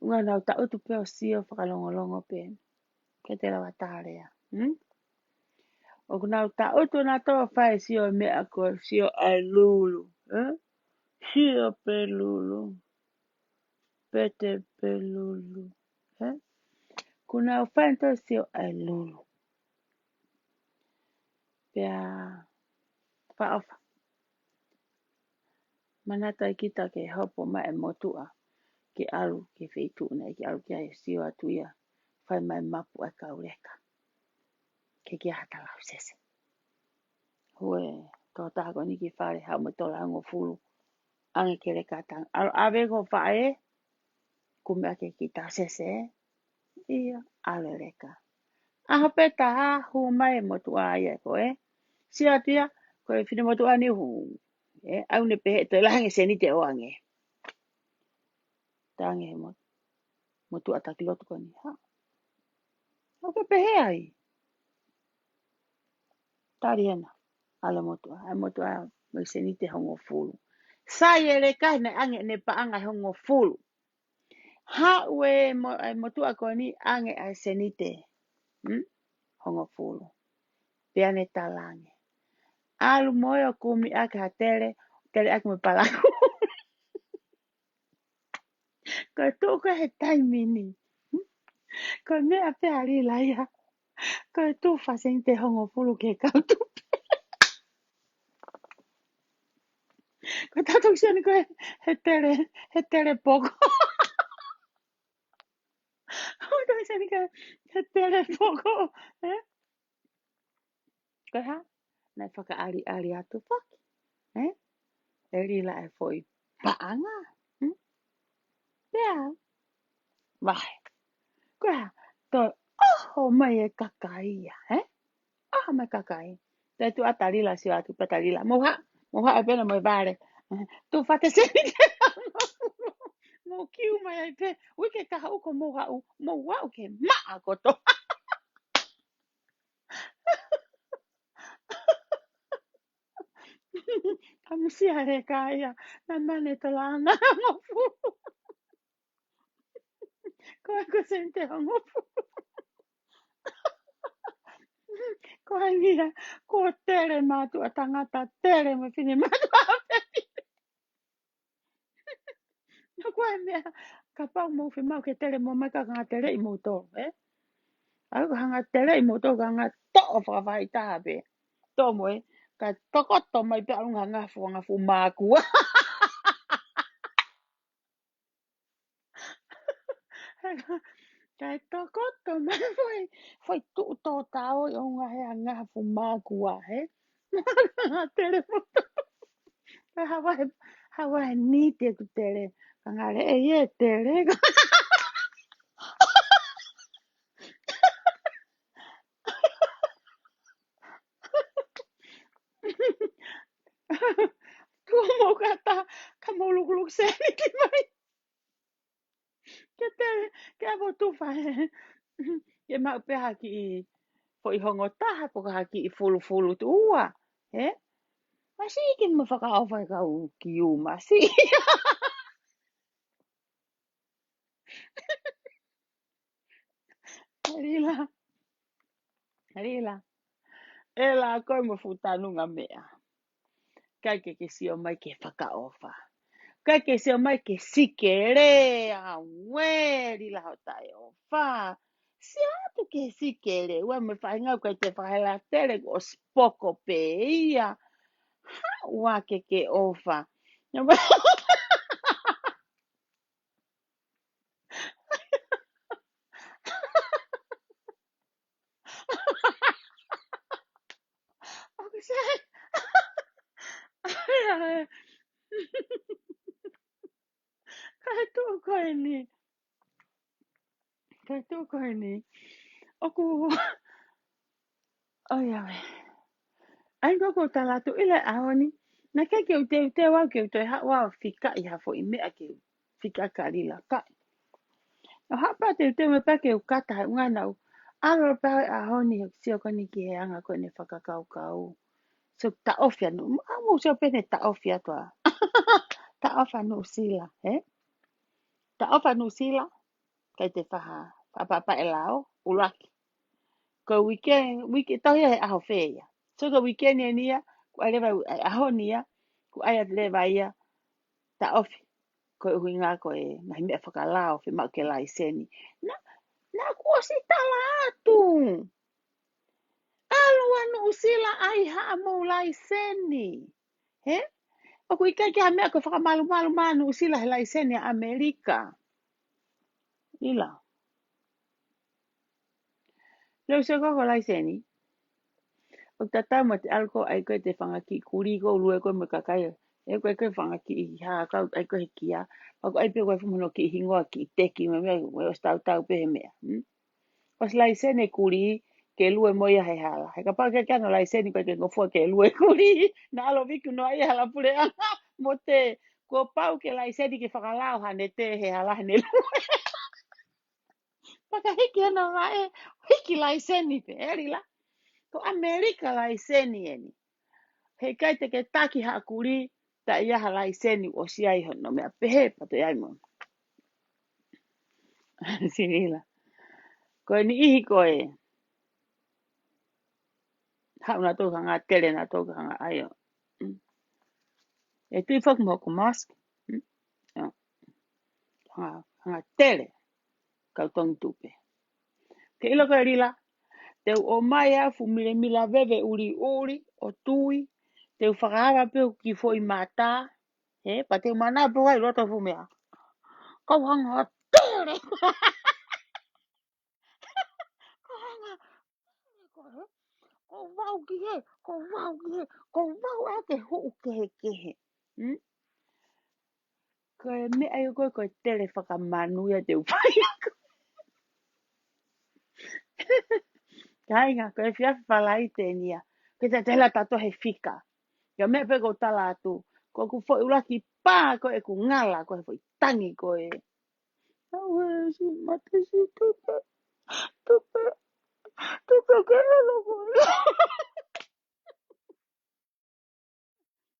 Unga nau ta utu pe o sia whakalongolongo pe ke te rawa tārea. O kunau ta utu na toa whae sio mea koe sio ai lulu. Sio pe lulu. Pete pe lulu. Kunau whae toa sio ai lulu. Pea whaofa. Manata i kita ke hopo mai e motua ke alu ke wheitu nei ke alu ke ai sio atu ia. Whai mai mapu e kaureka. Ke kia hatalau sese. Hue tō tāko ni ki whare hau me tola hango fulu. Ange ke reka tang. Awe ko whae kumea ke kita sese. Ia ale reka. Aho peta ha hu mai e motua ia ko Sio atu ia ko e whine motua ni hu. Au ne pehe to lahange se ni te oange. Tange he motua takilotu ko ni. Ha. Oke pehe ai. Tari ana. Ale motua. Ai motua me se ni te hongo fulu. Sai e reka ne ange ne paanga hongo fulu. Ha ue motua ko ni ange ai se ni te. Hongo fulu. Peane talange. Alu moyo kumi ake hatere. Tere ake me palaku. Ko tōka he taimini. Ko mea pe ari laia. Ko tō whaseng te hongo fulu ke kautu. Ko tātou siani ko he tere poko. Ko siani ko he tere poko. Ko ha? Nai whaka ari atu whaki. E rila e foi paanga. Pea. Vai. Ko ha? Tō oho mai e kakaia. Oho mai kakai. Te tu atarila si atu patarila. Moha. Moha e pena moi vare. Tu whate seni te mo kiu mai ai pe. Wike kaha uko moha u. Mo wau ke maa koto. Kamusia re kaya. Na mane to lana mo fu. Ko ako sente mo fu. Ko angia. Ko tere matu a tangata tere me fini matu a pepi. No ko e mea. Ka pau mo fi mau ke tere mo mai ka ngā tere i mo tō. Au ka hanga tere i mo tō ka ngā tō o whakawhai taha pe. Tō mo ka tokoto mai pe aunga ngafu mākua. Kai tokoto mai foi tu tō tau i aunga he ngafu mākua he. Ngā tere mo tō. Kai hawa he ni te ku tere. Ka ngā re e tere. Tua mo kata ka mo lukuluk se ni ki mai. Ke tere, ke abo tu whae. Ke mau pe haki i foi hongo taha po ka haki i fulu tu ua. Masi ki mo whakaawha ka u ki u masi. Rila. E la koe mo futanunga mea. Kai ke sio mai ke whakaawha. Kai ke sio mai ke sike rea. Rila ho tai o wha. Si atu ke sikele ua me whainga koe te whaela tere ko spoko pe ia ua ke ofa. Ia wa aku say kai tu koe ni oku oh ya we ai ko tala tu ile ahoni na ke te wa ke te ha wa fika I ha fo I me ake fika kalila ka no hapa te me pa ke kata ngana alo pa ahoni si o koni ki he anga ko ne whakakau kau so ta ofia no amo so pene ta ofia toa ta ofa no sila ta ofa no sila kai te whaha pa e lao ulaki ko weekend tau ia he aho whea so ko weekend e nia ku ai lewa aho nia ku ai lewa ia ta ofi ko hui ngā ko e mahi mea whakalao whi mau ke lai seni na kua si tala atu alo anu usila ai haa mo lai seni he o ku ikai kia mea ko whakamalu malu manu usila he lai seni a Amerika ila leo se koko lai seni o tata mo te alko ai koe te whangaki kuri ko lue koe me kakai e koe whangaki I ha kau ai koe kia o ai pe koe whumono ki hingoa ki teki me mea o tau pe mea pas lai sene kuri ke lue moia he hala he ka pa ke kana lai sene koe ke ngofua ke lue kuri na alo viku no ai hala pule mo te ko pau ke lai sene ke whakalao hane te he hala hane lue paka hiki ana ngae hiki lai sene pe erila ko Amerika lai sene eni he kai te ke taki ha kuri ta ia halai seni o si ai hono me pehe pato ai mo sinila ko ni ihi ko ha una to hanga tele na to hanga ayo e tu fok mo ko mask hanga tele ka tong tupe ke ilo ko rila te o mai a fu mile mila veve uri o tui te whakaara pe ki foi mata he pa te mana po ai roto fu mea ko hanga tele ko hanga ko wau ki he ko wau a ke hu ke he ko me ai ko tele whakamanu ia te upai Kainga, ko e fia whalai tēnia. Ke te tela tato he fika. Ia me pe ko tala atu. Ko ku fo uraki pā ko e ku ngala ko e fo tangi ko e. Awe si mate si tupe. Tupe. Tupe ke elo ko e.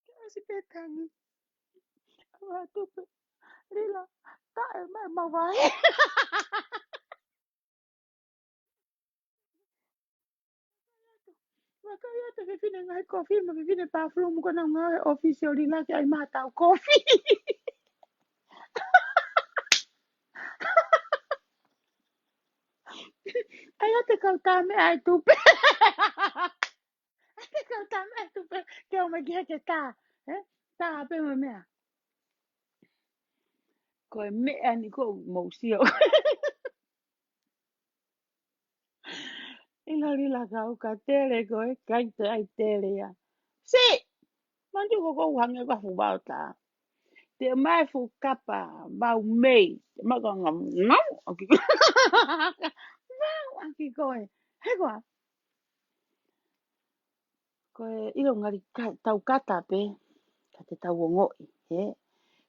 Kea si pe tangi. Awa tupe. Lila. Ta e mai mawai. Waka ia te whiwhine ngai kofi. Ma whiwhine pāwhulu muka na ngai ofisi o lila ki ai mātau kofi. Ai te kauta me ai tupe. Te kauta me ai tupe. Ke o mai ki heke tā. Tā pe me mea. Ko e mea ni ko mausio. Ina rila ka o ka tere ko e kai te ai tere ia. Si! Manju ko ko uhange ka fubao tā. Te mai fu kapa mau mei. Te maka ngam nau. Aki ko. Nau aki ko e. He koa. Ko e ilo ngari tau kata pe. Ka te tau o ngoi. He.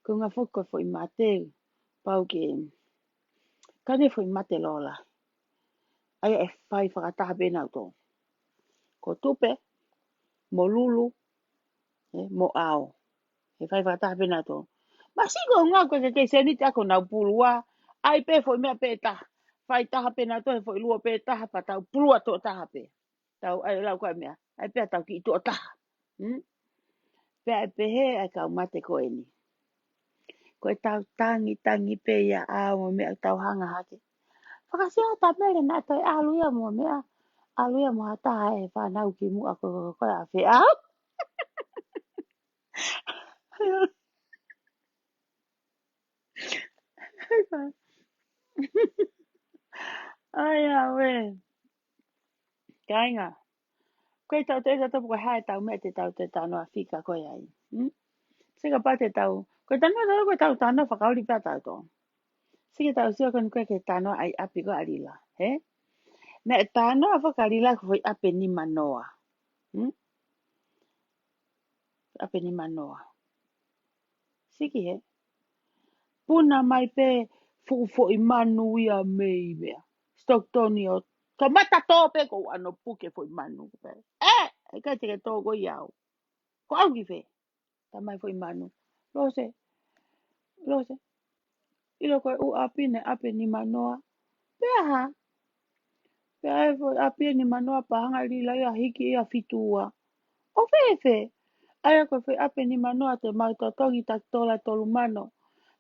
Ko ngā fuko fo I mate. Pau ke. Kane fo I mate lola. Ai e whai whakataha pēnā tō. Ko tupe. Mo lulu. Mo ao. He whai whakataha pēnā tō. Ma siko ngā koe te seni te ako nau pulua. Ai pe fo I mea pē taha. Whai taha pēnā tō he fo I lua pē taha pa tau pulua tō taha pē. Tau ai lau koe mea. Ai pē tau ki tō taha. Pē ai pē he ai kau mate koe ni. Koe tau tangi pē ia ao mo mea tau hanga hake. Whakasio ta mere nā toi aluia mua mea. Aluia mua taha e whanau ki mua koe a whea. Ai a we. Kainga. Koe tau te eka topu koe hae tau mea te tau te tau noa whika koe ai. Sika pa te tau. Koe tanoa tau koe tau tanoa whakauri pia tau tō. Sika tau sio koni koe ke tanoa ai api koe arila. He? Na e tanoa whakarila koe ape ni manoa. Ape ni manoa. Siki he? Puna mai pe fo i manu ia mei mea. Stocktoni o. Ka mata tō pe ko ano puke fo i manu. E kai te ke tō ko iau. Ko au ki whe. Ta mai fo i manu. Lose. Lose. Ilo koe u api ne ape ni manoa. Pea ha. Pea e fo api ni manoa pahanga rila ia hiki ia fitua. O whe. Aia koe whe ape ni manoa te mau totongi tak tola tolu mano.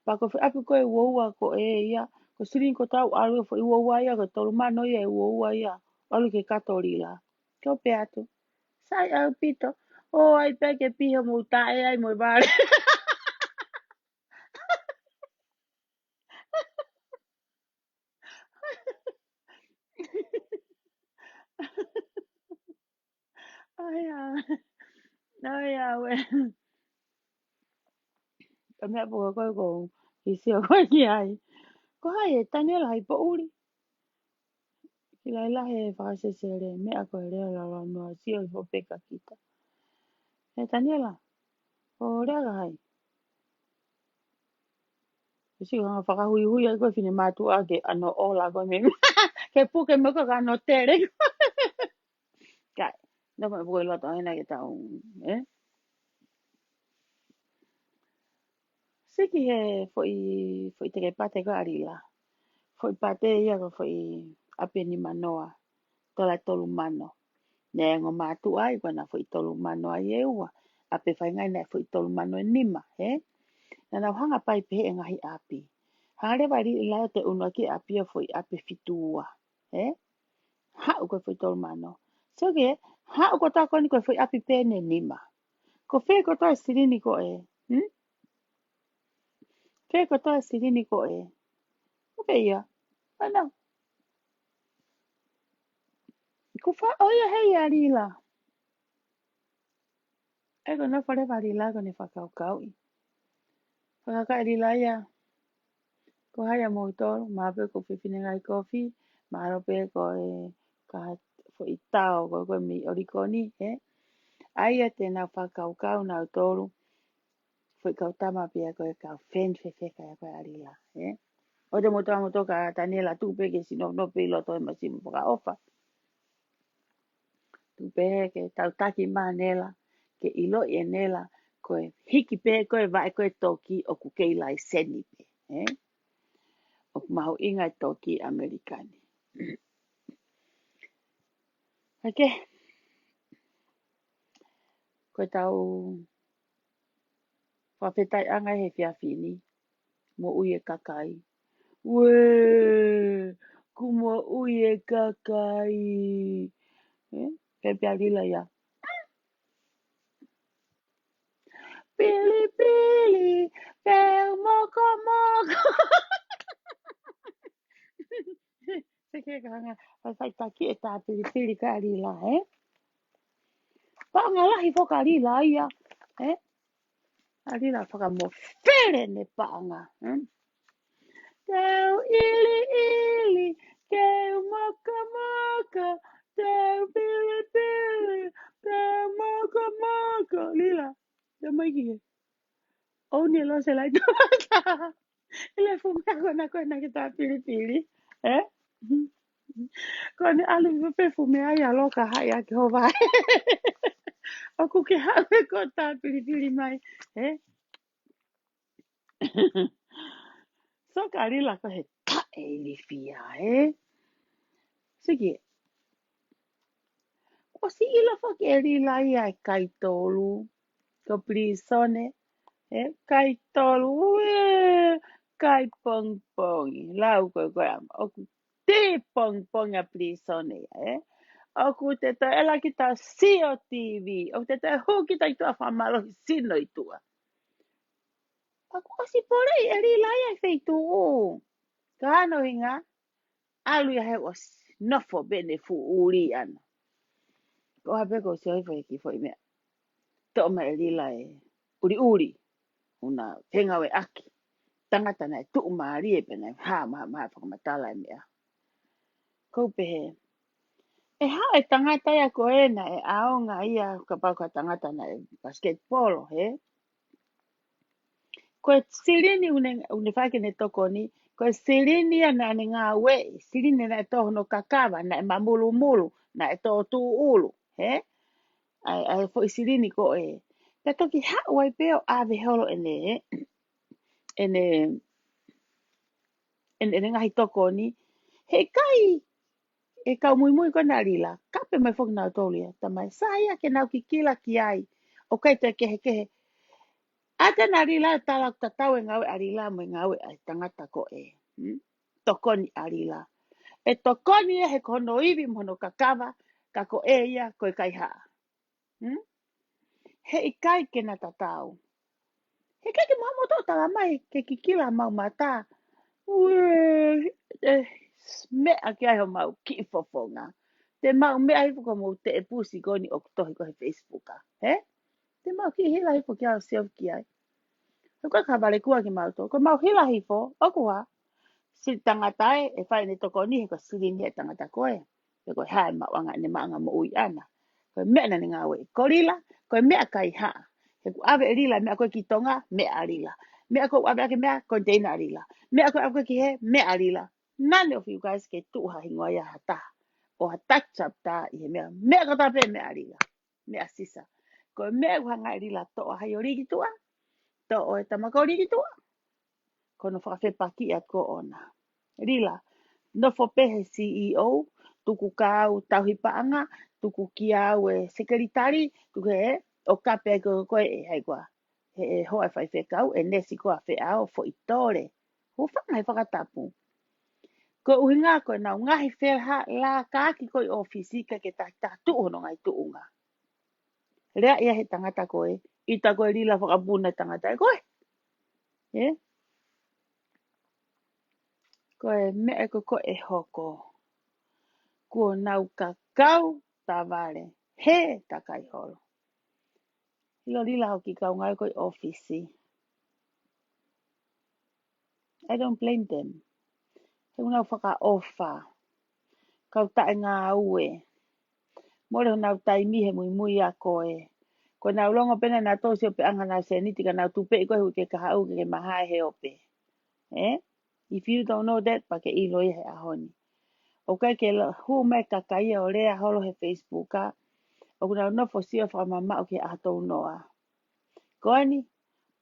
Pa ko whe api koe uaua ko e ia. Ko sirin ko tau alu fo i uaua ia ko tolu mano ia e uaua ia. Alu ke katorila. Kio pe atu. Sai au pito. O ai pe ke piho mo tae ai mo vale. Ai we. Ka mea po koe ko. I sio koe ki ai. Ko hai e tane lai po uri. Ki lai lahe e whakasesere. Mea koe rea la noa sio i po peka kita. E tane la. O rea ka hai. Si ko nga whakahui hui ai koe whine mātu ake ano ola koe me. Ke puke mo ka ano tere. Kai. No me puke loto hena ke tau. Siki he foi te pate ko arila. Foi pate ia ko foi ape ni manoa. Tola tolu mano. Ne ngo mātu ai kona foi tolu mano ai e ua. Ape whai ngai ne foi tolu mano e nima. Na nau hanga pai pe e ngahi api. Hangare wari i lao te unua ki api a foi ape fitua. Hau koe foi tolu mano. So ke, hau ko tako ni koe foi api pene nima. Ko whee ko toi sirini ko e. Whee ko toi sirini ko e. Ko whee ia. Ana. Ko wha oia hei a rila. Ego na whare wari la ko ne whakau kau i. Whakaka e rila ia. Ko hai a moutoro. Mape ko whiwhine ngai kofi. Marope ko e ka foi tau ko koe mi orikoni. Aia te na whakau kau na utoru. Foi kau tama pia koe kau fen whewheka e koe arila. O te motoa ka tanela tupe ke sino no pe loto e masimu whaka ofa. Tupe ke tau taki maa nela. Ke ilo e nela. Koe hiki pe koe vai koe toki o ku kei lai seni pe. O ku mahu ingai toki Amerikani. Okay. Koe tau whawhetai anga he whiawhini. Mo uie kakai. Wee! Kumo uie kakai. Pepe alila ia. Pili pili. Peu moko moko. Seke kanga. Whai taki e tā pili pili ka alila. Paanga lahi whoka alila ia. Alila whaka mo where ne paanga. Tau ili ili. Tau moko moko. Tau pili pili. Tau moko moko. Lila. Te mai ki he. O ni lo se lai tōta. Ele fumea kona kona ki tā pili pili. Kone alu pe fumea ia loka hai a ki ho vai. O kuke hawe ko tā pili pili mai. So ka rila ko he ta e li fia, Siki, o si ila whake e rila ia e kaitolu, ko plisone, kaitolu, kai pong pongi, lau koe koe ama, te pong pong a plisone, O ku te ta ela ki ta sio TV, o te ta hu ki ta i tua whamalo hi sino i tua. A ku asi porei e ri lai ai fei tu o. Ka ano hinga, alu ya he was nofo bene fu uri ana. Ko ha beko si oi fai ki foi mea. To me e ri lai uri uri, una penga we aki. Tangata na e tu maari e pena ha ma whakamatala e mea. Ko pehe, e ha e tangata ia ko e na e aonga ia ka pau ka tangata na e basketball, he? Ko e sirini une whake ne toko ni, ko e sirini ana ane ngā we, sirini na e toho no kakawa, na e mamulu mulu, na e toho tu ulu, he? Ai fo i sirini ko e. Ka toki hao ai peo ave holo ene ngahi toko ni, he kai e kau mui mui ko na rila, kape mai fok na tolia, tamai saia ke nau ki kila ki ai, o kai te kehe, ata na rila tala tatau e ngawe a rila mo ngawe ai tangata ko e, tokoni a rila. E tokoni e he kono iwi mono kakawa, ka ko e ia ko e kai haa. He i kai ke na tatau. He kai ke mamo tō tala mai ke kikila mau mata. Mea ki ai ho mau ki fofonga. Te mau mea hifu ko mo te e pusi goni o tohi ko he Facebooka. He? Te mau ki hila hifu ki au self ki ai. He koe ka vale kua ki mau tō. Ko mau hila hifo, o kua. Si tangatai e whai ne toko ni he ko siri ni he tangata koe. He koe hae mawanga ne maanga mo ui ana. Koe mea na ni ngā we. Ko rila, koe mea kai haa. He ku ave e rila mea koe ki tonga, mea a rila. Mea koe ave ake mea, koe teina a rila. Mea koe ave ki he, mea a rila. None of you guys ke tuha hingoa ia hata. O ha touch up ta i he mea. Mea kata pe mea a rila. Mea sisa. Koe mea uhanga e rila to o hai o rigi tua. To o e tamaka o rigi tua. Kono whakawhepaki at ko ona. Rila. No fopehe CEO. Tuku ka au tauhipaanga. Tuku ki au e sekretari. Tuku he o kape ko koe e hei kwa. He e hoa whai whekau e nesi koa whe au fo i tore. Ho whanga he whakatapu. Ko uhinga koe nau ngahi whea la kāki koe ofisi ka ke tā tuono ngai tuunga. Rea ia he tangata koe. I ta koe rila whakapuna tangata e koe. Yeah? Koe mea ko e hoko. Ko nau kakau tā vare. He takai holo. Ilo rila hoki kau ngai koe ofisi. I don't blame them. He unau whaka ofa. Kau tae ngā ue. More ho nau tai mihe mui a koe. Ko nau longo pena na tosi o pe anga na se niti ka nau tupe i koe hu ke kaha u ke mahai he ope. If you don't know that, pa ke ilo i he ahoni. O kai ke hu me kakaia o rea holo he Facebooka. O kuna no fo sio wha mama o ke ahatou noa. Koani,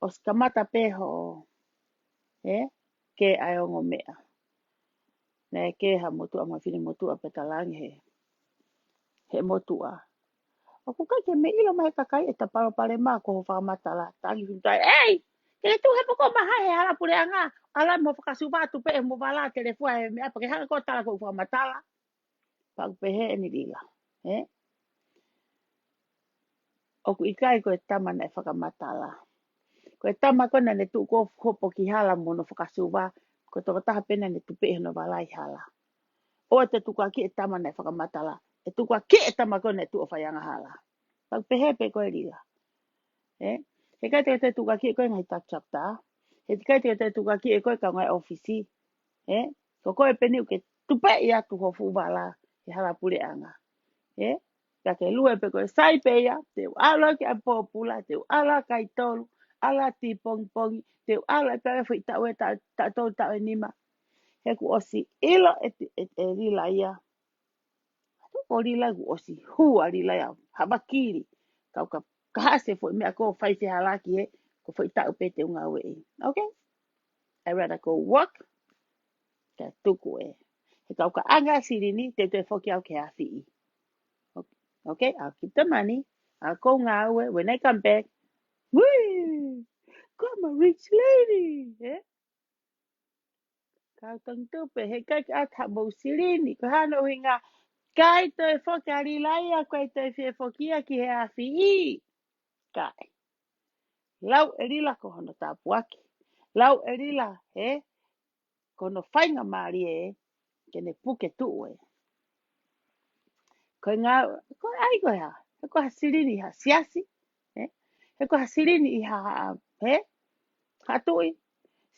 o skamata peho o. Ke ai ongo mea. Ne ke ha motua mawhini motua petalangi he. He motua. O ku kai ke me ilo mai kakai e taparo pare mā ko ho whakamata tangi whimtai. Ei! Ke tu he poko maha he hala pure anga. Ala mo whakasuba tu pe e mo wala telefua he mea. Pake hanga ko tala ko whakamatala. Pag pehe e ni rila. O ku ikai ko e tamana e whakamatala. Ko e tama kona ne tu ko hopo ki hala mo no whakasuba. Ko toko taha pena ne tu pe e no wala i hala. O te tuka ki e tamana e whakamatala. E tuka ki e tama kona e tu o whaianga hala. Pag pehe pe ko e rila. He kai te tuka ki e koe ngai touch up ta. He kai te tuka ki e koe ka ngai ofisi. Ko koe peni ke tupe i atu ho fuwala. He hala pure anga. Ka ke lue pe koe sai pe ia. Te ala ki a popula. Te ala kai tolu. Ala ti pong pongi. Te ala pe a fui tau e ta tau tau e nima. He ku osi ilo e rila ia. O rila ku osi hua rila ia. Habakiri. Kau ka kahase fo mea ko fai se halaki he. Ko fai tau pe te unga ue. Okay? I rather go work. Ka tuku e. He kau ka anga sirini te te foki au ke awhi i. Okay? I'll keep the money. I'll go ngā ue. When I come back. Whee! I'm a rich lady. Kau tong tupe he kai a ta mo sirini ko hano hinga kai to e fokari lai a kai to e fokia ki he a fi I kai lau erila ko hono tapuaki lau erila he kono whainga maari e kene puke tuu e ko ngā ko ai ko ha ko ha sirini ha siasi he ko ha sirini I ha he ha tui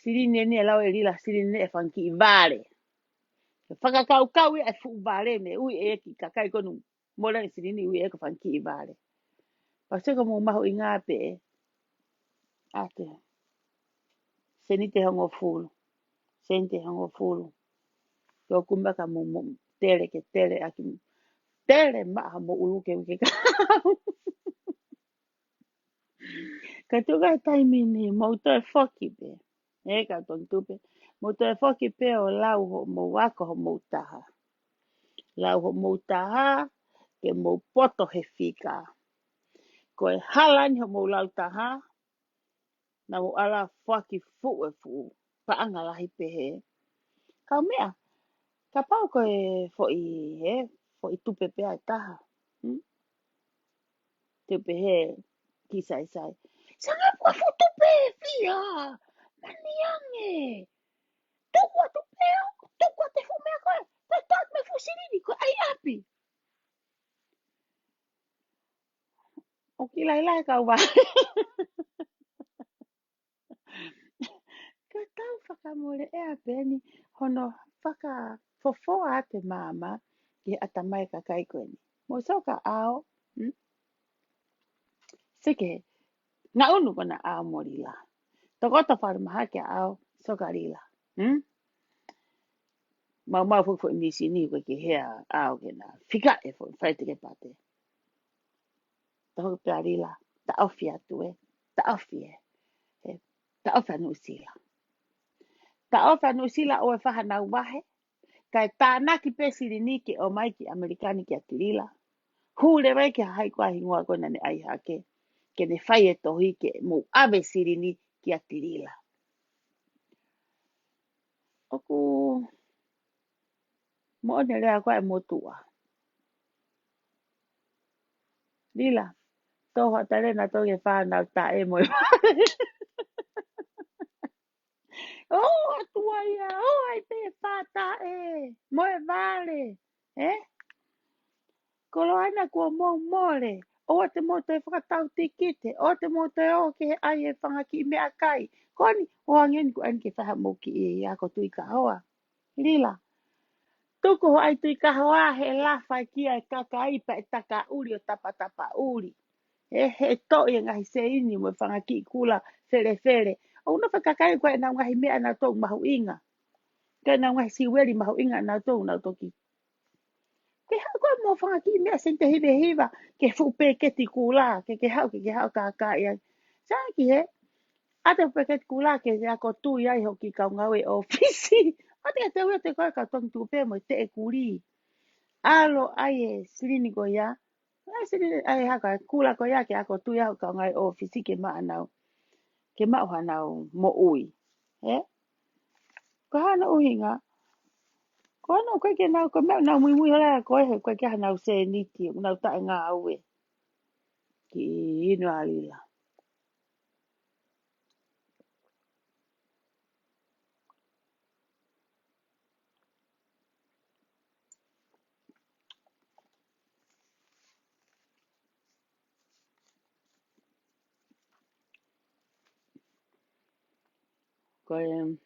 sirini ni lau erila sirini e fanki I vale whakakau e fu vale me ui e ki kakai konu mora I sirini ui e ko fanki I vale paseko mo mahu I ngā pe ate senite hongo fulu sente hongo fulu ko kumaka mo tele ke tele aki tele maha mo ulu ke ka ka tuka taimi ni mo to e foki pe e ka ton tupe mo to e foki pe o lau ho mo wako ho mo taha lau ho mo taha ke mo poto he fika ko e halani ho mo lau taha na mo ala foki fu e fu pa anga lahi pe he ka mea ka pau ko e fo I he fo I tupe pe ai taha tupe he ki sai sai sanga po fu tupe fia maniange tukwa tupeo tukwa te fu mea koe te tat me fu sirini ko ai api o ki lai lai ka wa ka tau whakamore e a peni hono whaka fofoa a te mama ki atamai ka kai koe ni mo so ka ao sike na unu kona ao morila tokota wharu maha ke ao so ka rila mau fuku I misi ni koe ki hea ao ke na whika e fo whaite ke pate tohu pia rila ta ofi atu e ta ofi e ta ofi anu sila ta ofi anu sila o e whaha nau wahe kai tānaki pesiri ni ke o mai ki Amerikani ki atirila hule wai ke hai kwa hingoa kona ne ai hake ke ne whai e tohi ke mo ave siri ni ki atirila oku mo ne rea kwa e motua lila toho atare na toge whanau ta e moe oh atua ia oh ai te whata e moe vale kolo ana kua mou mole o te moto e whakatau tikite o te moto e o ke ai e whangaki I mea kai koni o angeni ku anke whaha moki I ako tui ka hoa lila tuku ho ai tui ka hoa he lafa ki ai kaka ipa e taka uri o tapa uri he to I ngahi se ini mo whangaki kula fere o no whakakai koe na ngahi mea na tau mahu inga kai na ngahi siweri mahu inga na tau na toki ke hau koe mo whangaki mea sente hiva ke fupe ke ti kula ke hau ka ia saki he ate fupe ke ti kula ke ako tu ia I hoki kau ngau e ofisi ate te ue te koe ka tong tupe mo te e kuri alo ai e sirini ko ia ai sirini ai haka kula ko ia ke ako tu ia kau ngau e ofisi ke maa nau mo ui ko hana uhinga ko hana koe ke nau ko mea nau mui hola koe he koe ke hana se niti nau tae ngā aue ki inu alila koe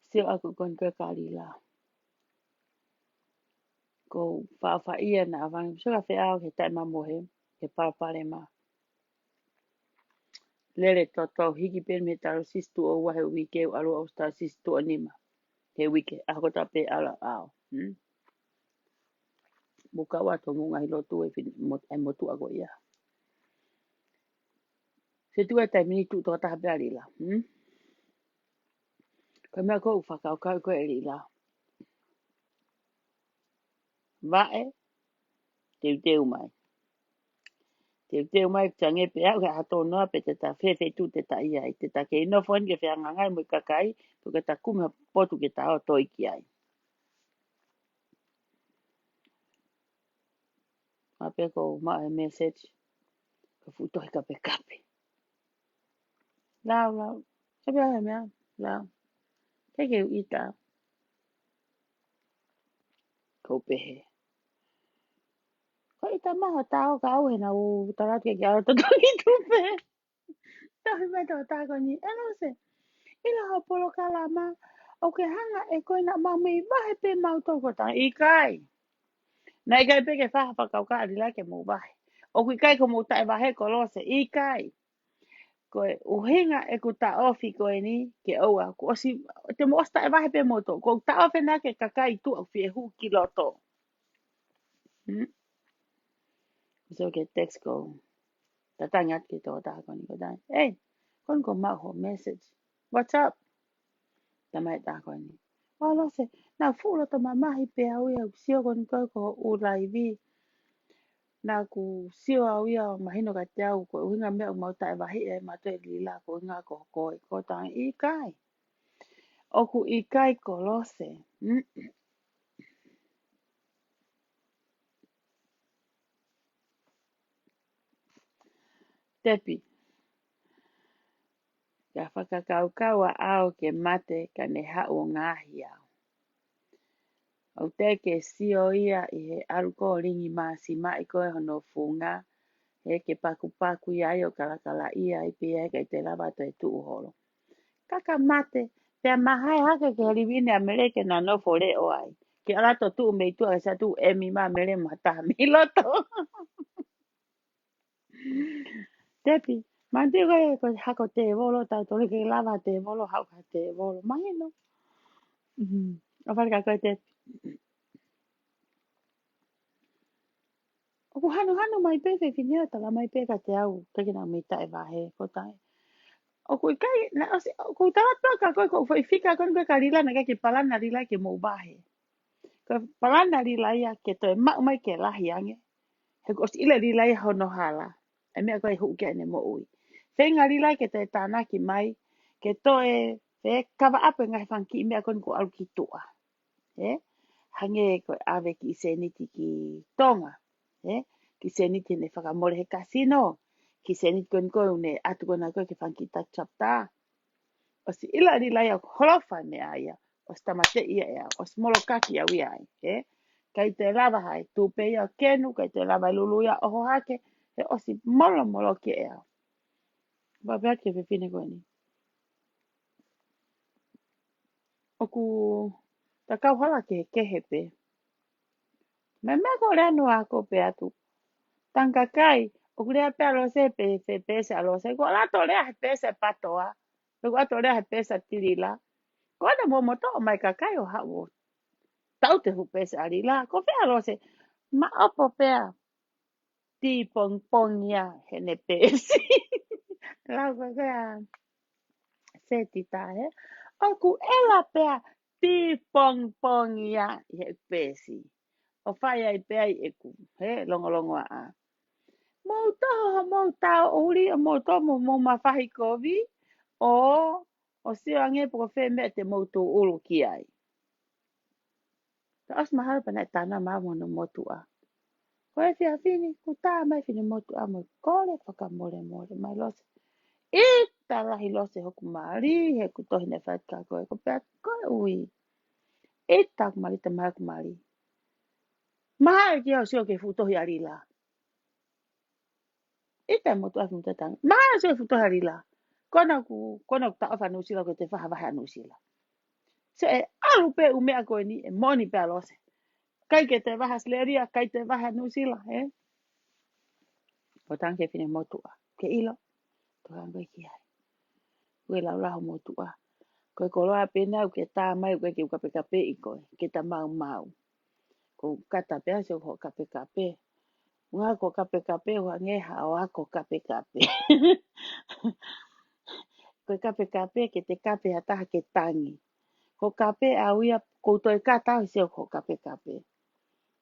sio aku kon koe kalila ko whawha ia na awang so ka whea ke tae mamohe ke parapare ma lere toto hiki pen me taro sistu o wahe wike o alu au sta sistu anima he wike ako tape ala ao buka wato munga hilo tu e motu ako ia se tu e tae mini tu to taha pe alila ko mea ko whakau kau koe alila vae teu mai te mai tange pe au ha to no pe te ta fe tu te ta ia te ta ke no fon ke fe ngai mo kakai to ke ta kuma potu ke ta o to iki ai a pe ko ma message ko fu to ka pe kape la se be me la ke ita ko pe he ko ita ma ha ta o ka o he na o ta ra ke ya to ki tu pe ta me to ta ko ni e no se ila ha polo kala ma o ke hanga e ko na ma me ba he pe ma to ko ta i kai na i kai pe ke fa fa ka ka ri la ke mo ba o ku kai ko mo ta ba he ko lo se i kai ko o hinga e ku ta ofi ko ni ke o a ko si te mo sta e ba he pe mo to ko ta ofi na ke ka kai tu o fi hu ki lo to so ke text ko ta ta ngat ki to ta ko ni ko dai hey kon ko ma ho message what's up ta mai ta ko ni o lo se na fu lo to ma ma hi pe au ya sio kon ko u lai vi na ku sio au ya ma hino ka te au ko hinga me ma ta ba hi e ma te li la ko nga ko ta i kai o ku i kai ko lo se tepi ka whakakaukau a ao ke mate ka ne hao ngahi au. Au te ke sio ia i he aruko ringi maasi mai koe hono funga he ke paku ia i o kalakala ia i pia ke te lava to e tuu holo. Kaka mate, te mahai hake ke rivine a mereke na nofo re o ai. Ke alato tuu mei tua e sa tuu e mi ma mere mata mi loto. Tepi, manti koe ko hako te volo tau tole ke lava te volo hauka te volo. Mahino. O wharika koe te o hanu mai pe fe finio tala mai pe ka te au te kina me tai va he ko tai o ku kai na o ku tala to ka ko foi fika kon ko karila na ke palana rila ke mo ba he ko palana rila ya ke to ma mai ke la hiange he ko ila rila ya hono hala e me ko hu ke ne mo ui fe ngarila ke te tana ki mai ke to e fe kava ape ngai fanki me kon ko al ki tua he hange ko ave ki se ni ki tonga he ki se ni ne whakamore he kasino ki se ni kon ko ne atu kona ko ke whanki ta chapta o si ila ri lai au holofa me aia o si tamate ia ea o si molo kaki au ia ai he kai te lava hai tu pe ia kenu kai te lava lulu ia oho hake he o si molo ke ea ba bea ke pepine ko ni o ku ta kau hala ke hepe me me ko renu a ko pe atu tanga kai o kure pe alo se pe se alo se ko la to le pe se patoa ko to le pe se tilila ko na mo moto mai ka kai o ha wo tau te hu pe se alila ko pe alo se ma opo pe ti pong ya hene pe si la ko ka se ti ta he o ku ela pe ti pong ya he pe si o fai ai pe ai e ku he longo a Mau taha mau tau uri a mau tomo mo mawhahi kovi o sio ange po fe me te mau tu ulu ki ai. Ta as mahal pa na tana mamo no motu a. Ko e fia fini ku tā mai fini motu a mo kore whaka more mai lose. I tā lahi lose hoku maari he ku tohi ne whatka koe ko pia koe ui. I tā kumari te maha kumari. Maha e ki au sio ke futohi ari la. I tā motu a futohi tanga. Maha e sio futohi ari la. Kona ku ta ofa nusila ko te whaha nusila. Se e alu pe u mea koe ni e moni pe alose. Kai ke te waha sleria, kai te waha nusila, he? O tanke fine motua. Ke ilo, to hango ki ai. Ue lau lau motua. Koe koloa pe nau ke tā mai koe ke kape i koe. Ke ta mau. Ko kata pe ase ho kape. Nga ko kape ho ngeha o ako kape. Koe kape ke te kape hataha ke tangi. Ko kape a uia koutou e kata se ko kape.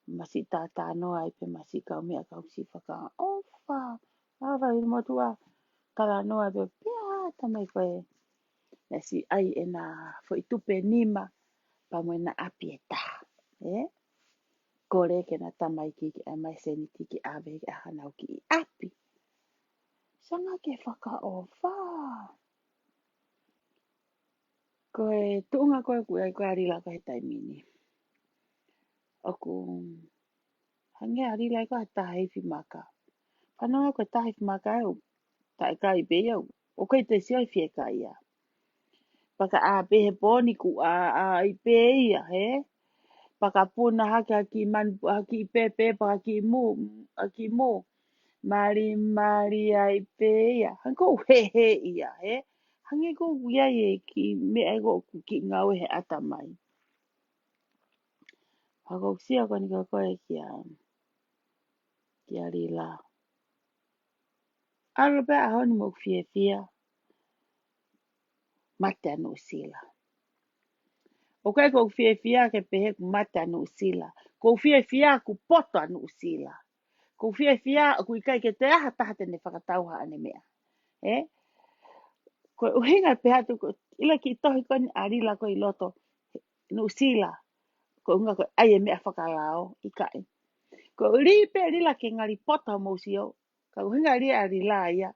Masi tata no ai pe masi ka mea ka si whaka ofa Awa i motua kala noa be pia tamai koe. Na si ai e na foi tupe nima pa mo na apieta. Kore ke na tamai ki a mai seni ki ave a hanau ki api. Sanga ke whaka o wha. Koe tuunga koe koe arila koe taimini. Oku hange arila koe tahi fi maka. Panonga koe tahi fi maka au. Tai kai be au. O koe te sioi fie kai ia. Paka a behe poni ku a i pe ia he. Paka puna haka ki man haki pepe paka ki mu. Mari ai pe ia. Hanko he ia he. Hange ko ia ye ki me ai ko ki ngau he atamai. Hako sia ko ni ko koe ki arila. Alo pe a honi mo fia. Mate anu sila. O kai ko fia ke pehe ku mate anu sila. Ko fia ku poto anu sila. Ko fia ku ikai ke te aha taha te ne whakatauha ane mea. Ko uhinga peha tu ko ila ki tohi ko ni arila ko i loto nu sila. Ko unga ko ai e mea whakalao ikai. Ko uri pe rila ke ngari poto mo sio. Ka uhinga ri arila ia.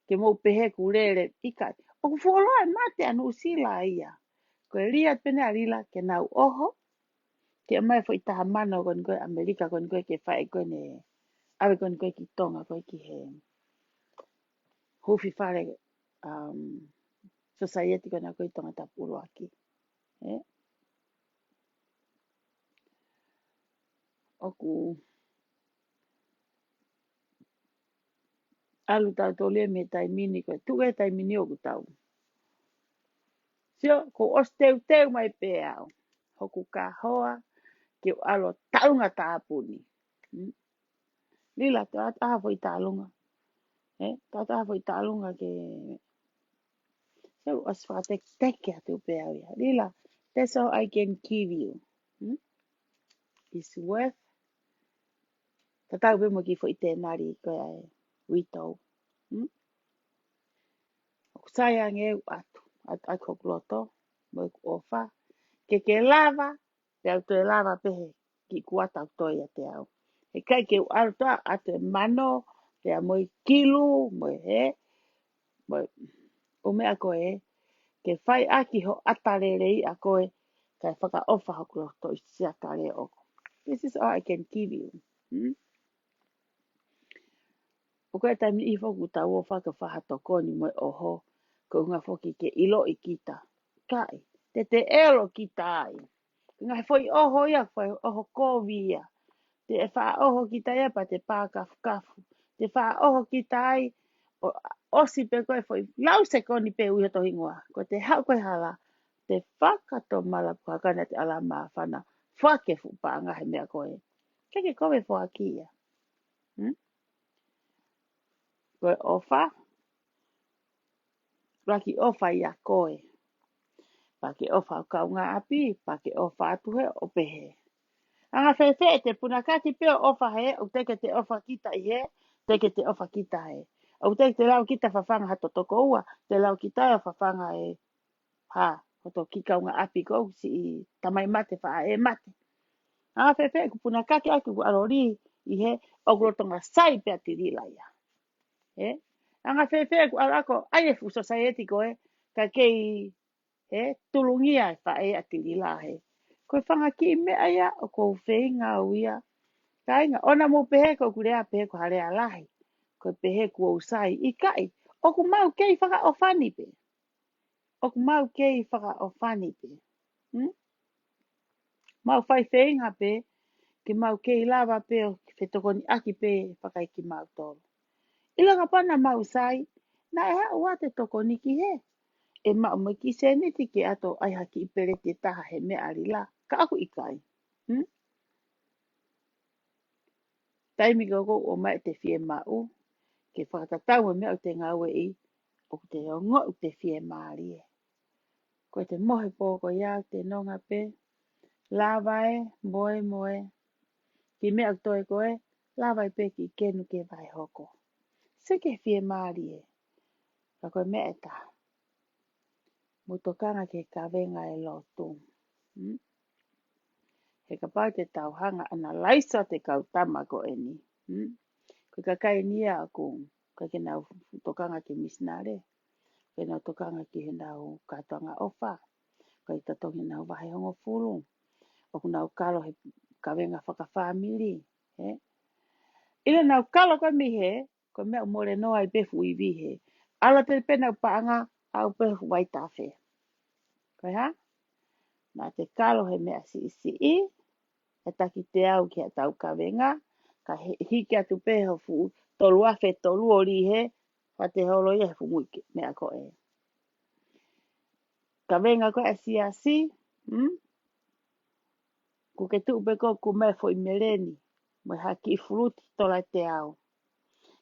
Ke mo pehe ku rere ikai. O ku wholoa e mate anu sila ia. Ko ria pene arila ke nau oho. Ke mai fo itaha mana kon koe Amerika kon koe ke whae koe ne. Awe kon koe ki tonga koe ki he. Hufi whare society kona koe tonga tapuru aki. Oku alu tau tole me tai mini koe. Tuke tai mini oku tau. Sio, ko os teu mai pe au. Hoku ka hoa ke alo taunga tāpuni. Lila te ataha fo i tālunga. Ta ataha fo i tālunga ke. So as whakatek atu pe au ia. Lila, that's all I can give you. It's worth. Ta tau pe mo ki fo i tēnari koe ai. Witou. Kusaya nge atu. At kokloto. Mo ofa. Ke lava. Te au te lava pehe. Ki kuata toia te au. E kai ke alta atu e mano. Te a moi kilu. Moi he. Moi. O mea koe. Ke whai aki ho atarerei a koe. Kai whaka ofa hokloto i siakare oko. This is all I can give you. O koe taimi i whoku tau o whaka whahato koni mo oho. Ko ngā whoki ke ilo i kita. Kai, te elo kita ai. Ngā whoi oho ia, whai oho kōwi ia. Te e wha oho kita ia pa te pākafu kafu. Te wha oho kita ai, osi pe koe whoi lau se koni pe uia tohi ngoa. Ko te hau koe hala, te whakato malapu hakana te ala maa whana. Whakefu pa ngahe mea koe. Keke koe whaki ia. Koe ofa. Raki ofa ia koe. Pake ofa o kaunga api, pake ofa atuhe o pehe. Anga whewhe te punakati peo ofa he, o teke te ofa kita i he, teke te ofa kita he. O teke te lau kita whawhanga hato toko ua, te lau kita e whawhanga e, ha, hoto ki kaunga api kou si i tamai mate wha e mate. Anga whewhe ku punakati aki ku arori i he, o grotonga sai pia tirila ia. Anga whewhe ku arako, ai e fu society koe, ka kei, tulungia e whae ati lila he. Koe whanga ki mea ia o kou whenga uia. Kainga, ona mo pehe ko kurea pehe ko harea lahi. Koe pehe ku o sai i kai. Oku mau kei whaka o whani pe. Oku mau kei whaka o whani pe. Mau whai whenga pe. Ke mau kei lava pe o whetokoni aki pe whakai ki mau tolo. Ilanga pana mau sai. Na e hea ua te tokoni ki he. E mao mo ki seniti ke ato ai haki i pere te taha he mea ari la. Ka aku i kai. Taimi koko o mai te fie mau. Ke whakatatau e mea o te ngaue i. O te ongo o te fie maari e. Ko te mohe pōko ia te nonga pe. Lawai, moe. Ki mea o toi koe. Lawai pe ki kenu ke vai hoko. Seke fie maari e. Ka koe mea e ta. Mutokanga ke ka venga e lotu. He ka pau te tau hanga ana laisa te kau tama ko e ni. Ko ka kai ni a ko. Ka ke nau tokanga ke misnare. Ke nau tokanga ki he nau katoanga ofa. Ko i tatongi nau wahe hongo fulu. O ku nau kalo he ka venga whaka whamiri. Ina nau kalo ko mi he. Ko mea umore noa i befu i vi he. Ala te pena paanga au befu waitawhe. Koe ha? Nā te kalo he mea si i. E taki te au ki a tau ka venga. Ka hiki atu peho fu. Tolu awhe tolu ori he. Wa te holo i he fu muike. Mea ko e. Ka venga ko e si a si. Ku ke tupe ko ku me fo i mereni. Mo haki i furuti tola te au.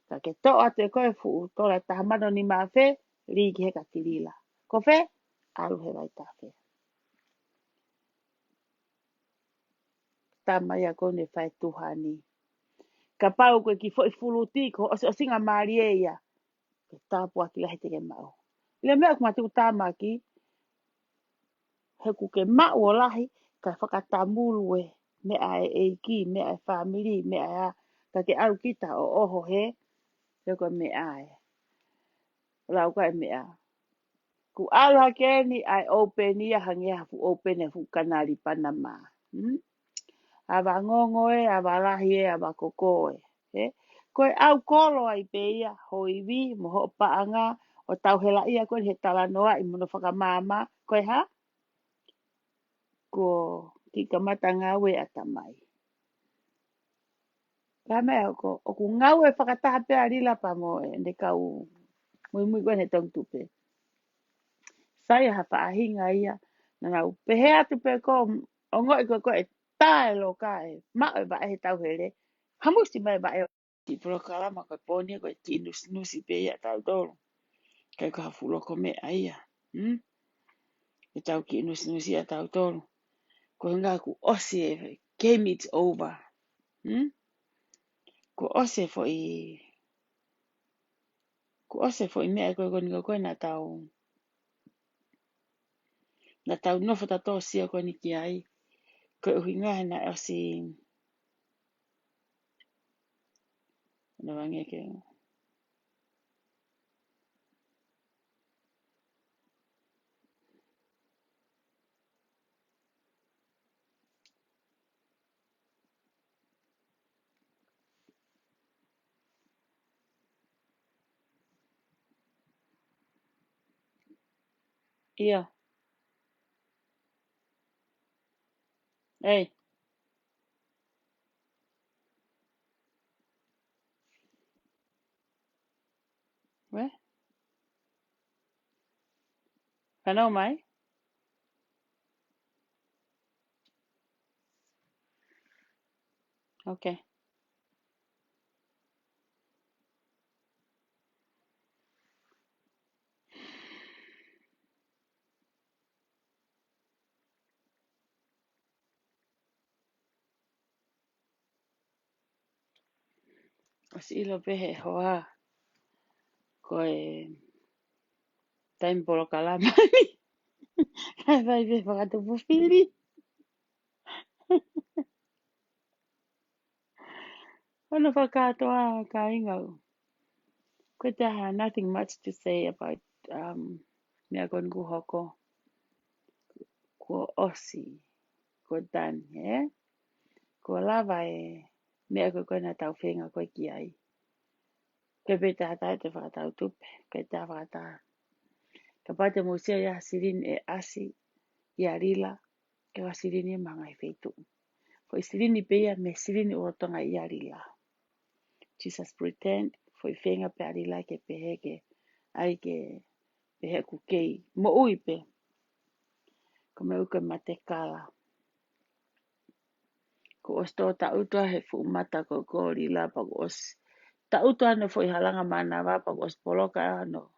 Ka ke to atu e koe fu. Tola tahamano ni mawhe. Rigi he ka tirila. Ko fe? Alu he vai tawhe. Tamai a kone whai tuhani. Ka pau koe ki fo i furuti. Ko o singa maari e ia. Ke tāpua ki lahi teke mau. Ile mea kumatu tāmaki. He ku ke mau o lahi. Ka whakatamulu e. Mea e ki. Mea e whamiri. Mea e a. Ka ke au kita o oho he. He koe mea e. Lau ka e mea. Ku ala ke ni ai open ia hangi hafu open e fu kanari Panama. Ava ngongo e, ava lahi e, ava koko e. Koe au kolo ai pe ia, hoiwi, moho paanga, o tau hela ia koe he tala noa i mono whakamama. Koe ha? Ko tika mata ngau e atamai. Ka mea ko, o ku ngau e whakataha pe a rila pa mo e, ne kau mui mui koe ne tong tupe. Sai ha whaahinga ia, na ngau pehe atu pe ko, o ngoi koe e tae lo ka e, ma e ba e tau hele, hamusi mai ba e, ti pro kalama koe poni koe ti nusi pe ia tau tolu. Kai ko hafu loko me aia. E tau ki nusi a tau tolu. Ko ngā ku osi e, game it's over. Ko ose fo i, ko ose fo i mea koe koe na tau nofo ta tosi a koe ni ki ai. Koe uhi ngahe na osi, na wange ke. Ia, ei, we? Whanau mai? Okay. Osi ilo pehe hoa. Koe, taim polo kalamani. Kai vai ve whakatu pupiri. Ono whakatoa ka ingau. Koe te ha, nothing much to say about mea kon ku hoko. Ko osi. Ko dan, Ko lava e mea koe na tau whenga koe ki ai. Koe pe te hatai te whakatau tupe. Koe te whakatau. Ka pate musea ia sirin e asi. Ia rila. Ke wa sirin e manga i whetu. Ko i sirin i peia me sirin i otonga ia rila. Jesus pretend. Foi whenga pe a rila ke pehe ke. Ai ke pehe ku kei. Mo ui pe. Ko me uke mate kala. Ko os tō ta utua he fu mata ko kōri la pa ko os. Ta utua no foi halanga mana wa pa ko os poloka ano.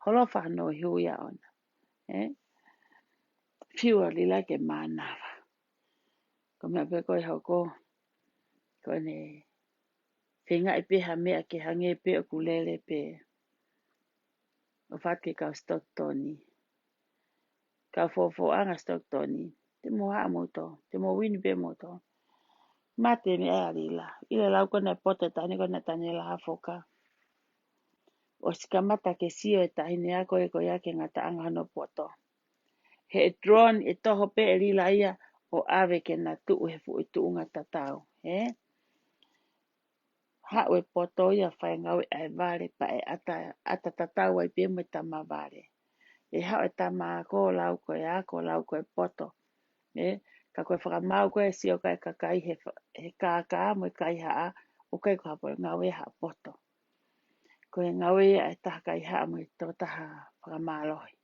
Holofa no hiuia ona. Fiua lila ke mana wa. Ko me pe koe hoko. Ko ne Whenga e peha mea ke hange pe o kulele pe. O whake kau Stocktoni. Kau fōfōanga Stocktoni. Te moha moto. Te mo wini pe moto. Mate me ai alila. Ile lau kona pote tani kona tani la hafoka. O sikamata ke sio e tahine ako e koia ke ngata anga no poto. He drone e toho pe e lila ia o ave ke na tuu he fu e tuunga tatau. Hawe poto ia whai ngawe ai vare pa e ata tatau ai pe me tama vare. E hawe tama ko lau ko e ako lau ko e poto. Ka koe whakamau koe sio kai kakai he kāka mo kai haa o kai ko hapo ngawe ha poto. Koe ngawe ai taha kai haa mo tō taha whakamalohi.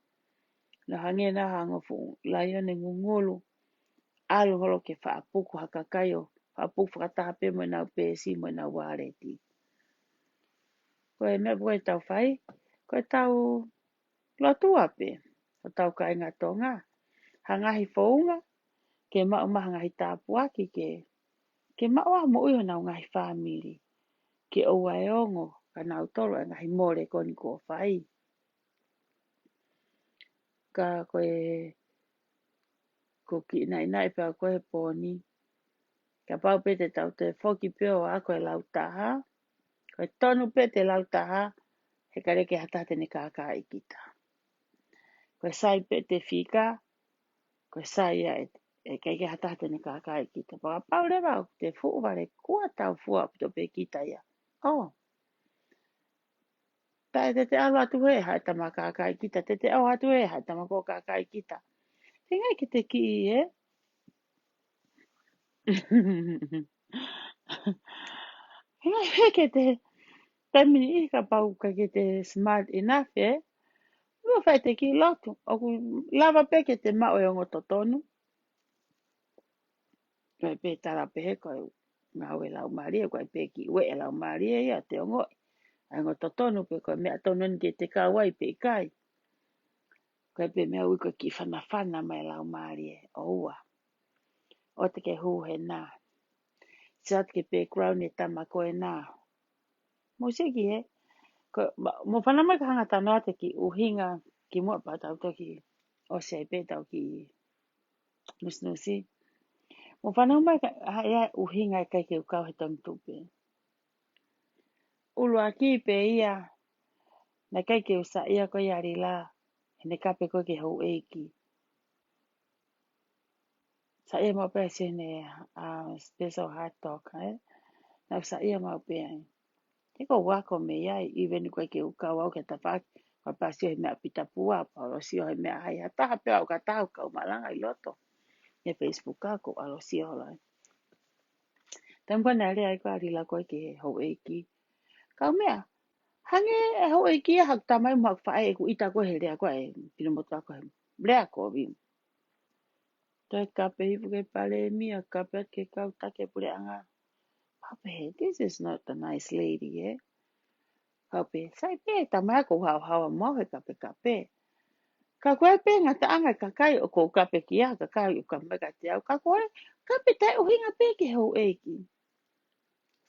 Na hange na hangofu laio ne ngungulu. Alu holo ke whaapuku hakakai o whaapuku whakataha pe mo nau pēsi mo nau wāreti. Koe mea koe tau whai, koe tau lotua pe. O tau kai ngā tonga. Hangahi whaunga, ke mao mahangahi tāpuaki ke mao a mo uiho nau ngahi whamiri. Ke oua e ongo, ka nau tolo e ngahi more koni ko whai. Ka koe ko ki nai pēo koe pōni. Ka pau pe te tau te whoki pēo a koe lautaha. Koe tonu pe te lautaha, he kareke hatate ne kākā i kita. Koe sai pe te whika, koe sai e kareke hatate ne kākā i kita. Paka pau le wau, te fuware kua tau fua pito pe kita ia. Tai te alo atu he hai tama kākā i kita, te au atu he hai tama ko kākā i kita. Tingai ki te ki i Hingai heke te taimini i ka pau ka ke te smart enough Ua whai te ki lotu. Oku lava pe ke te mao e ongo totonu. Koe pe tara pe he koe ngau e lau maria. Koe pe ki ue e lau maria ia te ongo. Ongo totonu pe koe mea tonu ni te kawai pe kai. Koe pe mea ui koe ki whanawhana mai lau maria. O ua. O te ke hu he nā. Sat ke pe crown e tama koe nā. Mo seki he. Mo whanamai ka hanga tanoa te ki uhinga ki mua pa tau toki. O se pe tau ki nusnusi. Mo whanamai ka haia uhinga e kai ke ukau he tong tupe. Ulua ki pe ia. Na kai ke usa ia ko iari la. Hene kape ko ke hou eiki. Sa ia mau pe se ne special hot dog. Na usa ia mau pe ai. Eko wako me iai, even koe ke ukau au ke tawhaki, koe pasio he mea pita pua, paulo sio he mea hai hataha pia au katau kau malanga i loto. He Facebook ako, alo sio lai. Tam koe nere ai koe arila koe ke hou eiki. Kau mea, hange e hou eiki e hak tamai muak whae e ku ita koe he rea koe e pinamotu ako he rea koe vim. Toi kape hipu ke pale mia, kape ke kau take pule anga. Pape, this is not a nice lady, Kape, sai pe, tamai ko hau mau he kape. Ka koe pe ngata anga kakai o ko kape kia, kakai o kamaka te au. Ka koe, kape tai o hinga pe ke hou eiki.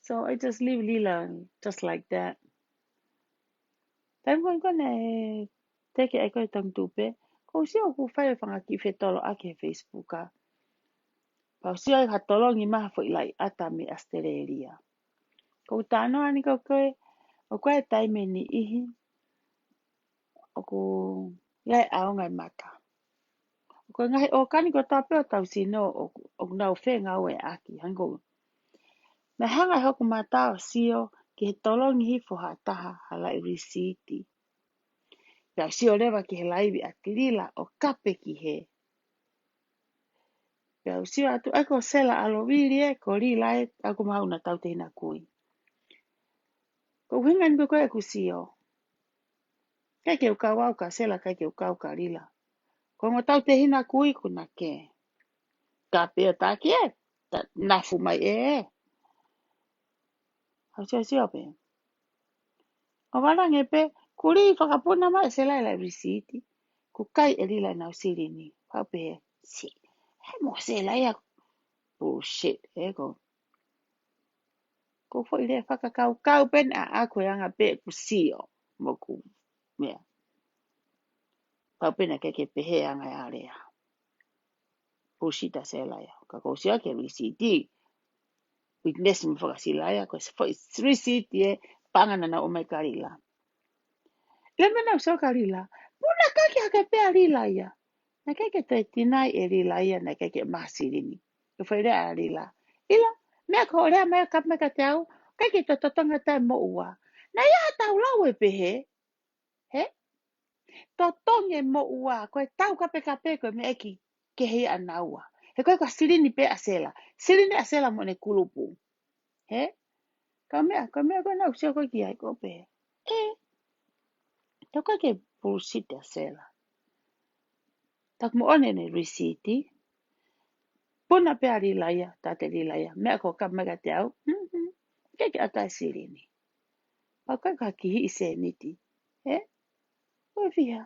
So I just leave Lila just like that. Tai kone teke ai koe tang tupe. Ko sio ku whai whanga ki whetolo ake Facebook a. Pau sio ai hatolongi maha fo ilai ata me Australia. Ko tāno ani ko koe, o koe taime ni ihi. O ko iai aongai mata. Ko ngai o kani ko tape o tau sino o nau whe ngau e aki hango. Me hanga hoku mata o sio ki he tolongi hifo ha taha hala i risiti. Pea sio lewa ki he laivi a tirila o kape ki he. Pea sio atu eko sela alo wili ko li lai aku mauna tau te hina kui. Ko hingan ko koe ku sio. Kai ke ukau au ka sela kai ke ukau ka lila. Ko mo tau te hina kui kuna ke. Kape o taki nafu mai Hau sio pe. O warange pe, kuri whakapuna mai se lai lai risiti. Ku kai e lila nau siri ni. Hau pe si. He mo se lai a bullshit. Ego. Ko fo ile whakakau pen a koe anga pe ku sio. Moku mea. Kau pena ke pehe anga e area. Pusita se laia. Ka ko sia ke risiti. Witness mo whakasilaia. Ko se fo risiti e pangana na o mai karila. Le mena uso karila. Puna kake hake pe arila ia. Na keke te tinai e rila ia na keke masirini. Ko fo ile a rila. Ila. Mea ko rea mea kap meka te au. Keke to totonga tai mo ua. Na ia tau lau e pehe. He? Totonge mo ua. Koe tau kape koe me eki ke hei ana ua. He koe sirini pe asela. Sirini asela mo ne kulupu. He? Koe mea koe nau sio koe ki ai koe pehe. Tau koe ke bullshit asela. Tak mo one ne risiti. Puna pe ari laia, tate ri laia. Mea ko kap mega te au. Keke atai sirini. Pa koe ka ki hi se niti. He? Koe viha.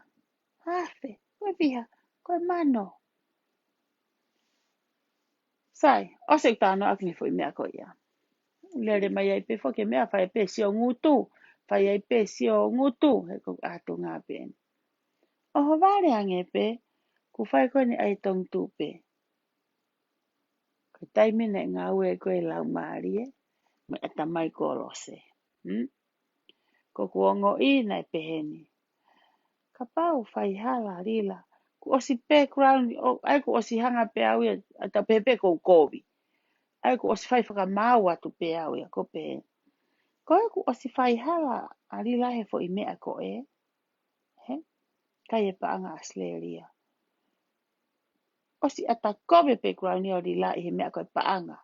Hafe. Koe viha. Koe mano. Sai, ose utano akni foi mea koe ia. Lere mai ai pe foke mea fai pe sio ngutu. Fai ai pe sio ngutu. He ko atu ngā pen. Oho vare ange pe. Ku fai koe ni ai tong tupe. Ko taimine ngā ue koe lau maari e. Me ata mai kolose. Ko kuongo I nai peheni. Ka pau fai hala rila. Ku osi background. Ai ku osi hanga pe au ia. Ata pepe kou kovi. Ai ku osi fai whakamau atu pe au ia. Ko pe. Ko e ku osi fai hala. A rila he fo I mea ko e. He? Kai e paanga asleria. Osi ata kobe background ni o rila I he mea ko e paanga.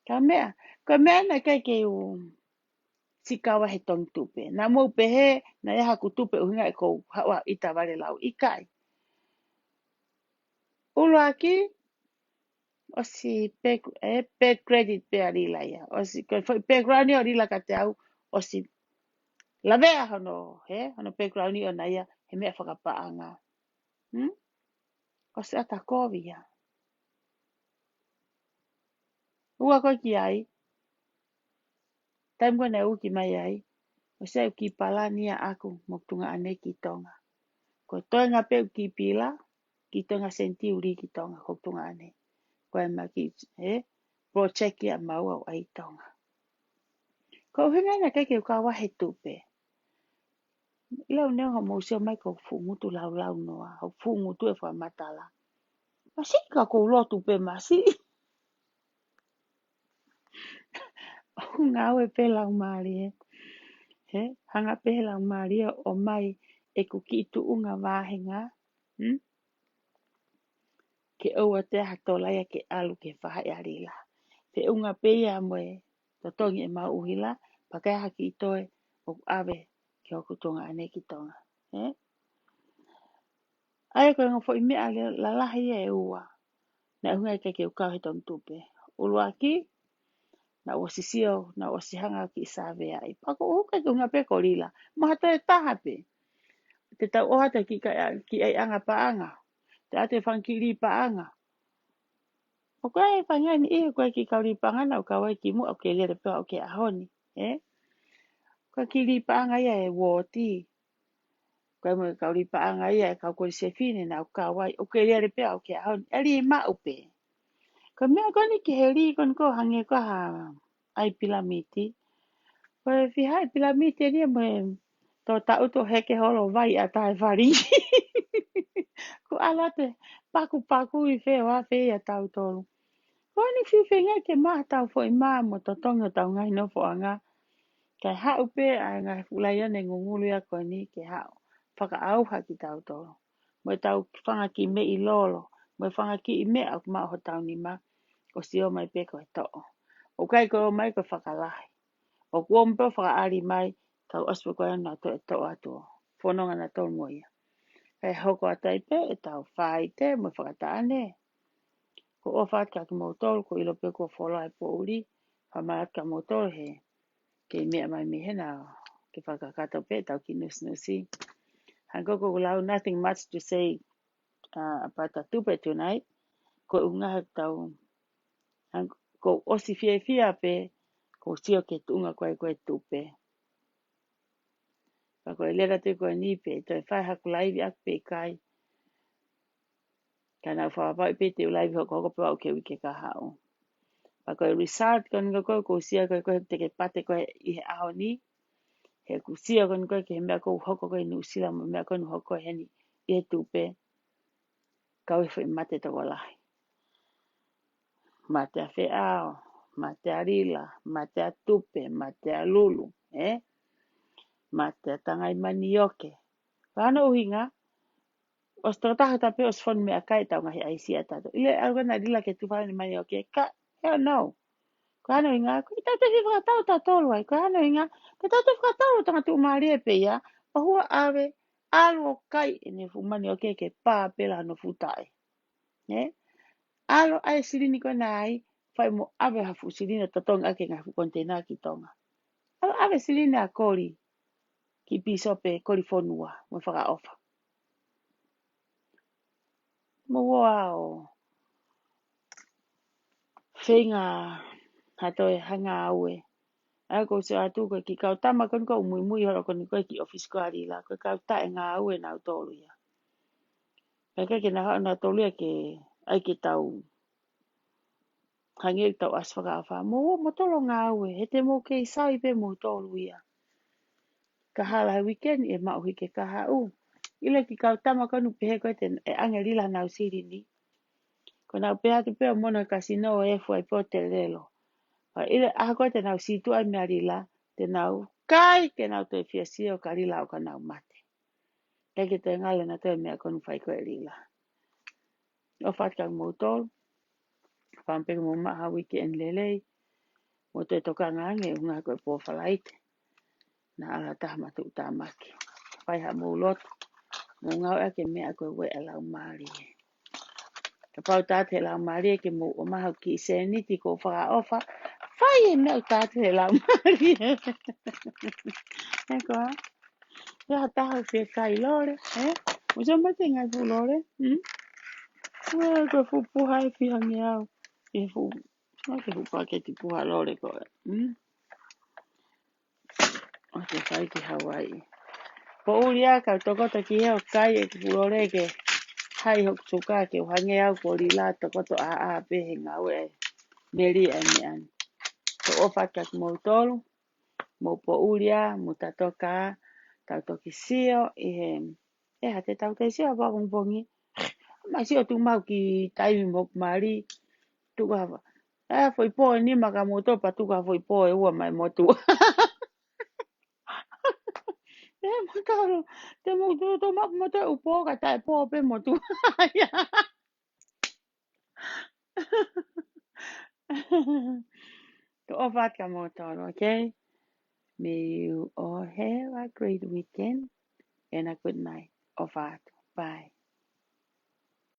Ka mea. Ko mea na kai ke u. Sikawa he tong tupe. Na mo pehe. Na yaha ku tupe uhinga e kou hawa ita vare lau. Ikai. Ulo aki. Osi back credit pe a rila ia. Osi background ni o rila ka te au. Osi lavea hono. He? Hono background ni o na ia. He mea whakapaanga. Osi ata kovi ia. Ua koe ki ai. Taim koe na uki mai ai. Osi ai uki palania aku. Moktunga ane ki tonga. Ko toenga pe uki pila. Ki tonga senti uri ki tonga. Koktunga ane. Koe ma ki. He? Project ia maua o ai tonga. Ko hinga na keke uka wahe tupe. Ilau neo ha mausio mai ko fungutu lau noa. Ho fungutu e wha matala. Masi ka ko lotu pe masi. O ngau e pe lau maari e. He? Hanga pe lau maari o mai e kuki tu unga wahenga. Ke oua te hatolaya ke alu ke whaha e arila. Pe unga pe ia moe. Totongi e mau uhila. Pakai haki itoe. O awe ke o kutonga ane ki tonga. He? Ai ko nga fo I mea la lahi e ua. Na hunga I keke ukau he tong tupe. Uluaki. Na osisio. Na osihanga ki save ai. Pako uka ki unga pe korila. Mahata e taha pe. Te tau ohata ki ai anga pa anga. Te ate whankiri pa anga. O koe e whangani I koe ki kauri pa ngana. O kawai ki mua o ke lere pe o ke ahoni. Koe ki li pa anga ia e woti. Koe mo kauri pa anga ia e kau kori se fine na o kawai. O ke lere pe o ke ahoni. Eli e ma upe. Ko mea koni ki he ri kon ko hange ko ha ai pilamiti. Ko e fi hai pilamiti e ria mo e tō tauto heke holo vai a tai whari. Ko alate paku I wheo a whea tautolu. Ko ni whiwhenga ke maha tau fo I maa mo to tonga tau ngai no fo anga. Kai hau pe a ngai fulai ane ngungulu ya koe ni ke hau. Whaka auha ki tautolu. Mo e tau whanga ki me I lolo. Mo e whanga ki I me au maa ho tau ni maa. O si o mai pe koe to'o. O kai koe o mai koe whakalahi. O kua mpe whakaari mai, kau aspe koe ana to e to'o atua. Whanonga na tō moia. Kai hoko atai pe e tau whai te mo whakataane. Ko o whaat ka ki motoro, ko ilo pe kua wholai po uri. Whamaat ka motoro he. Ke mea mai me hena. Ke whakakato pe tau ki nusi. Hanko ko lau nothing much to say about the tupe tonight. Ko unga tau ko osi fia pe Ko sio ke tunga koe tupe. Pa koe lera te koe nipe, toi whai haku laivi ak pe kai. Ka nau whawawai pe te ulaivi hoko pe au ke wike ka hao. Pa koe result koni ko sia koe te ke pate koe i he aho ni. He kusia koni koe ke he mea kou hoko koe nu sila mo mea koe nu hoko heni i he tupe. Kau e whai mate toko lahi. Mate a whi ao, mate a rila, mate a tupe, mate a lulu, mate a tangai mani oke. Whana uhinga, os tō taha tape os whanu mea kai tau ngahi aisi a tato. Ile algana rila ke tupana mani oke, ka, hell no. Ko hana inga, ko i tau te whiwhakatau ta tolu ai. Ko hana inga, ko tau te whiwhakatau tanga tu maari e pe ia, o hua awe, alu o kai e ne fumani oke ke pā pela no futai. Alo ai sirini ko nai, fai mo awe hafu sirini tatonga ake ngafu kontena ki tonga. Alo awe sirini a kori, ki pisope kori fonua, mo whaka ofa. Mo wao, whenga hatoe hanga aue. Ako se atu ko ki kau tama kon ko mui horo kon ko ki office ko ari la ko kau ta nga aue na tolu ya. Peka ke na tolu ya ke ai ke tau hangi tau asfaka fa mo tolo nga aue hete mo ke sai pe mo tolu ya. Ka hala weekend e ma uhi ke ka hau. Ile ki kau tama kon pehe ko te e angeli la na usiri ni. Ko na peha tu pe mo na casino e fu ai pote lelo. Ile a ko te na usitu ai me ari la te nau kai ke nau te fiasio ka rila o ka nau mate. Keke te ngale na te mea konu whai koe rila. O whatkang mo tol, whampeka mo maha wiki en lelei, mo te toka ngange unga koe pōwhalaite, na ala taha matu utamaki. Whai ha mo lot, mo ngau ake mea koe we e lau maari. Ka pau tate lau maari ke mo o maha ki seniti ko whaka ofa, whai e mea tate lau maari. Eko ha? Ia taha se kai lore, Usa mate ngai fu lore, Wah, ko fu puha e whihangi au. E fu, ma ke fu paketi puha lore ko. O te whai ki Hawaii. Po uri a kau tokoto ki heo kai e ki fu lore ke hai hok tuka ke uhangi au ko li la tokoto a pehe ngau e meri e me an. Ko o whakat mo tolu, mo po uri a, mo tatoka, tau toki sio, e hate tau te sio wakong pongi. Ma sio tu mau ki taimi mok mari, tuka foi po ni maka moto pa tuka foi po e ua mai motu. Moto te moto to ma moto u po ka tai po pe motu. To ofat ka moto, okay? May you all have a great weekend and a good night. Ofat. Bye.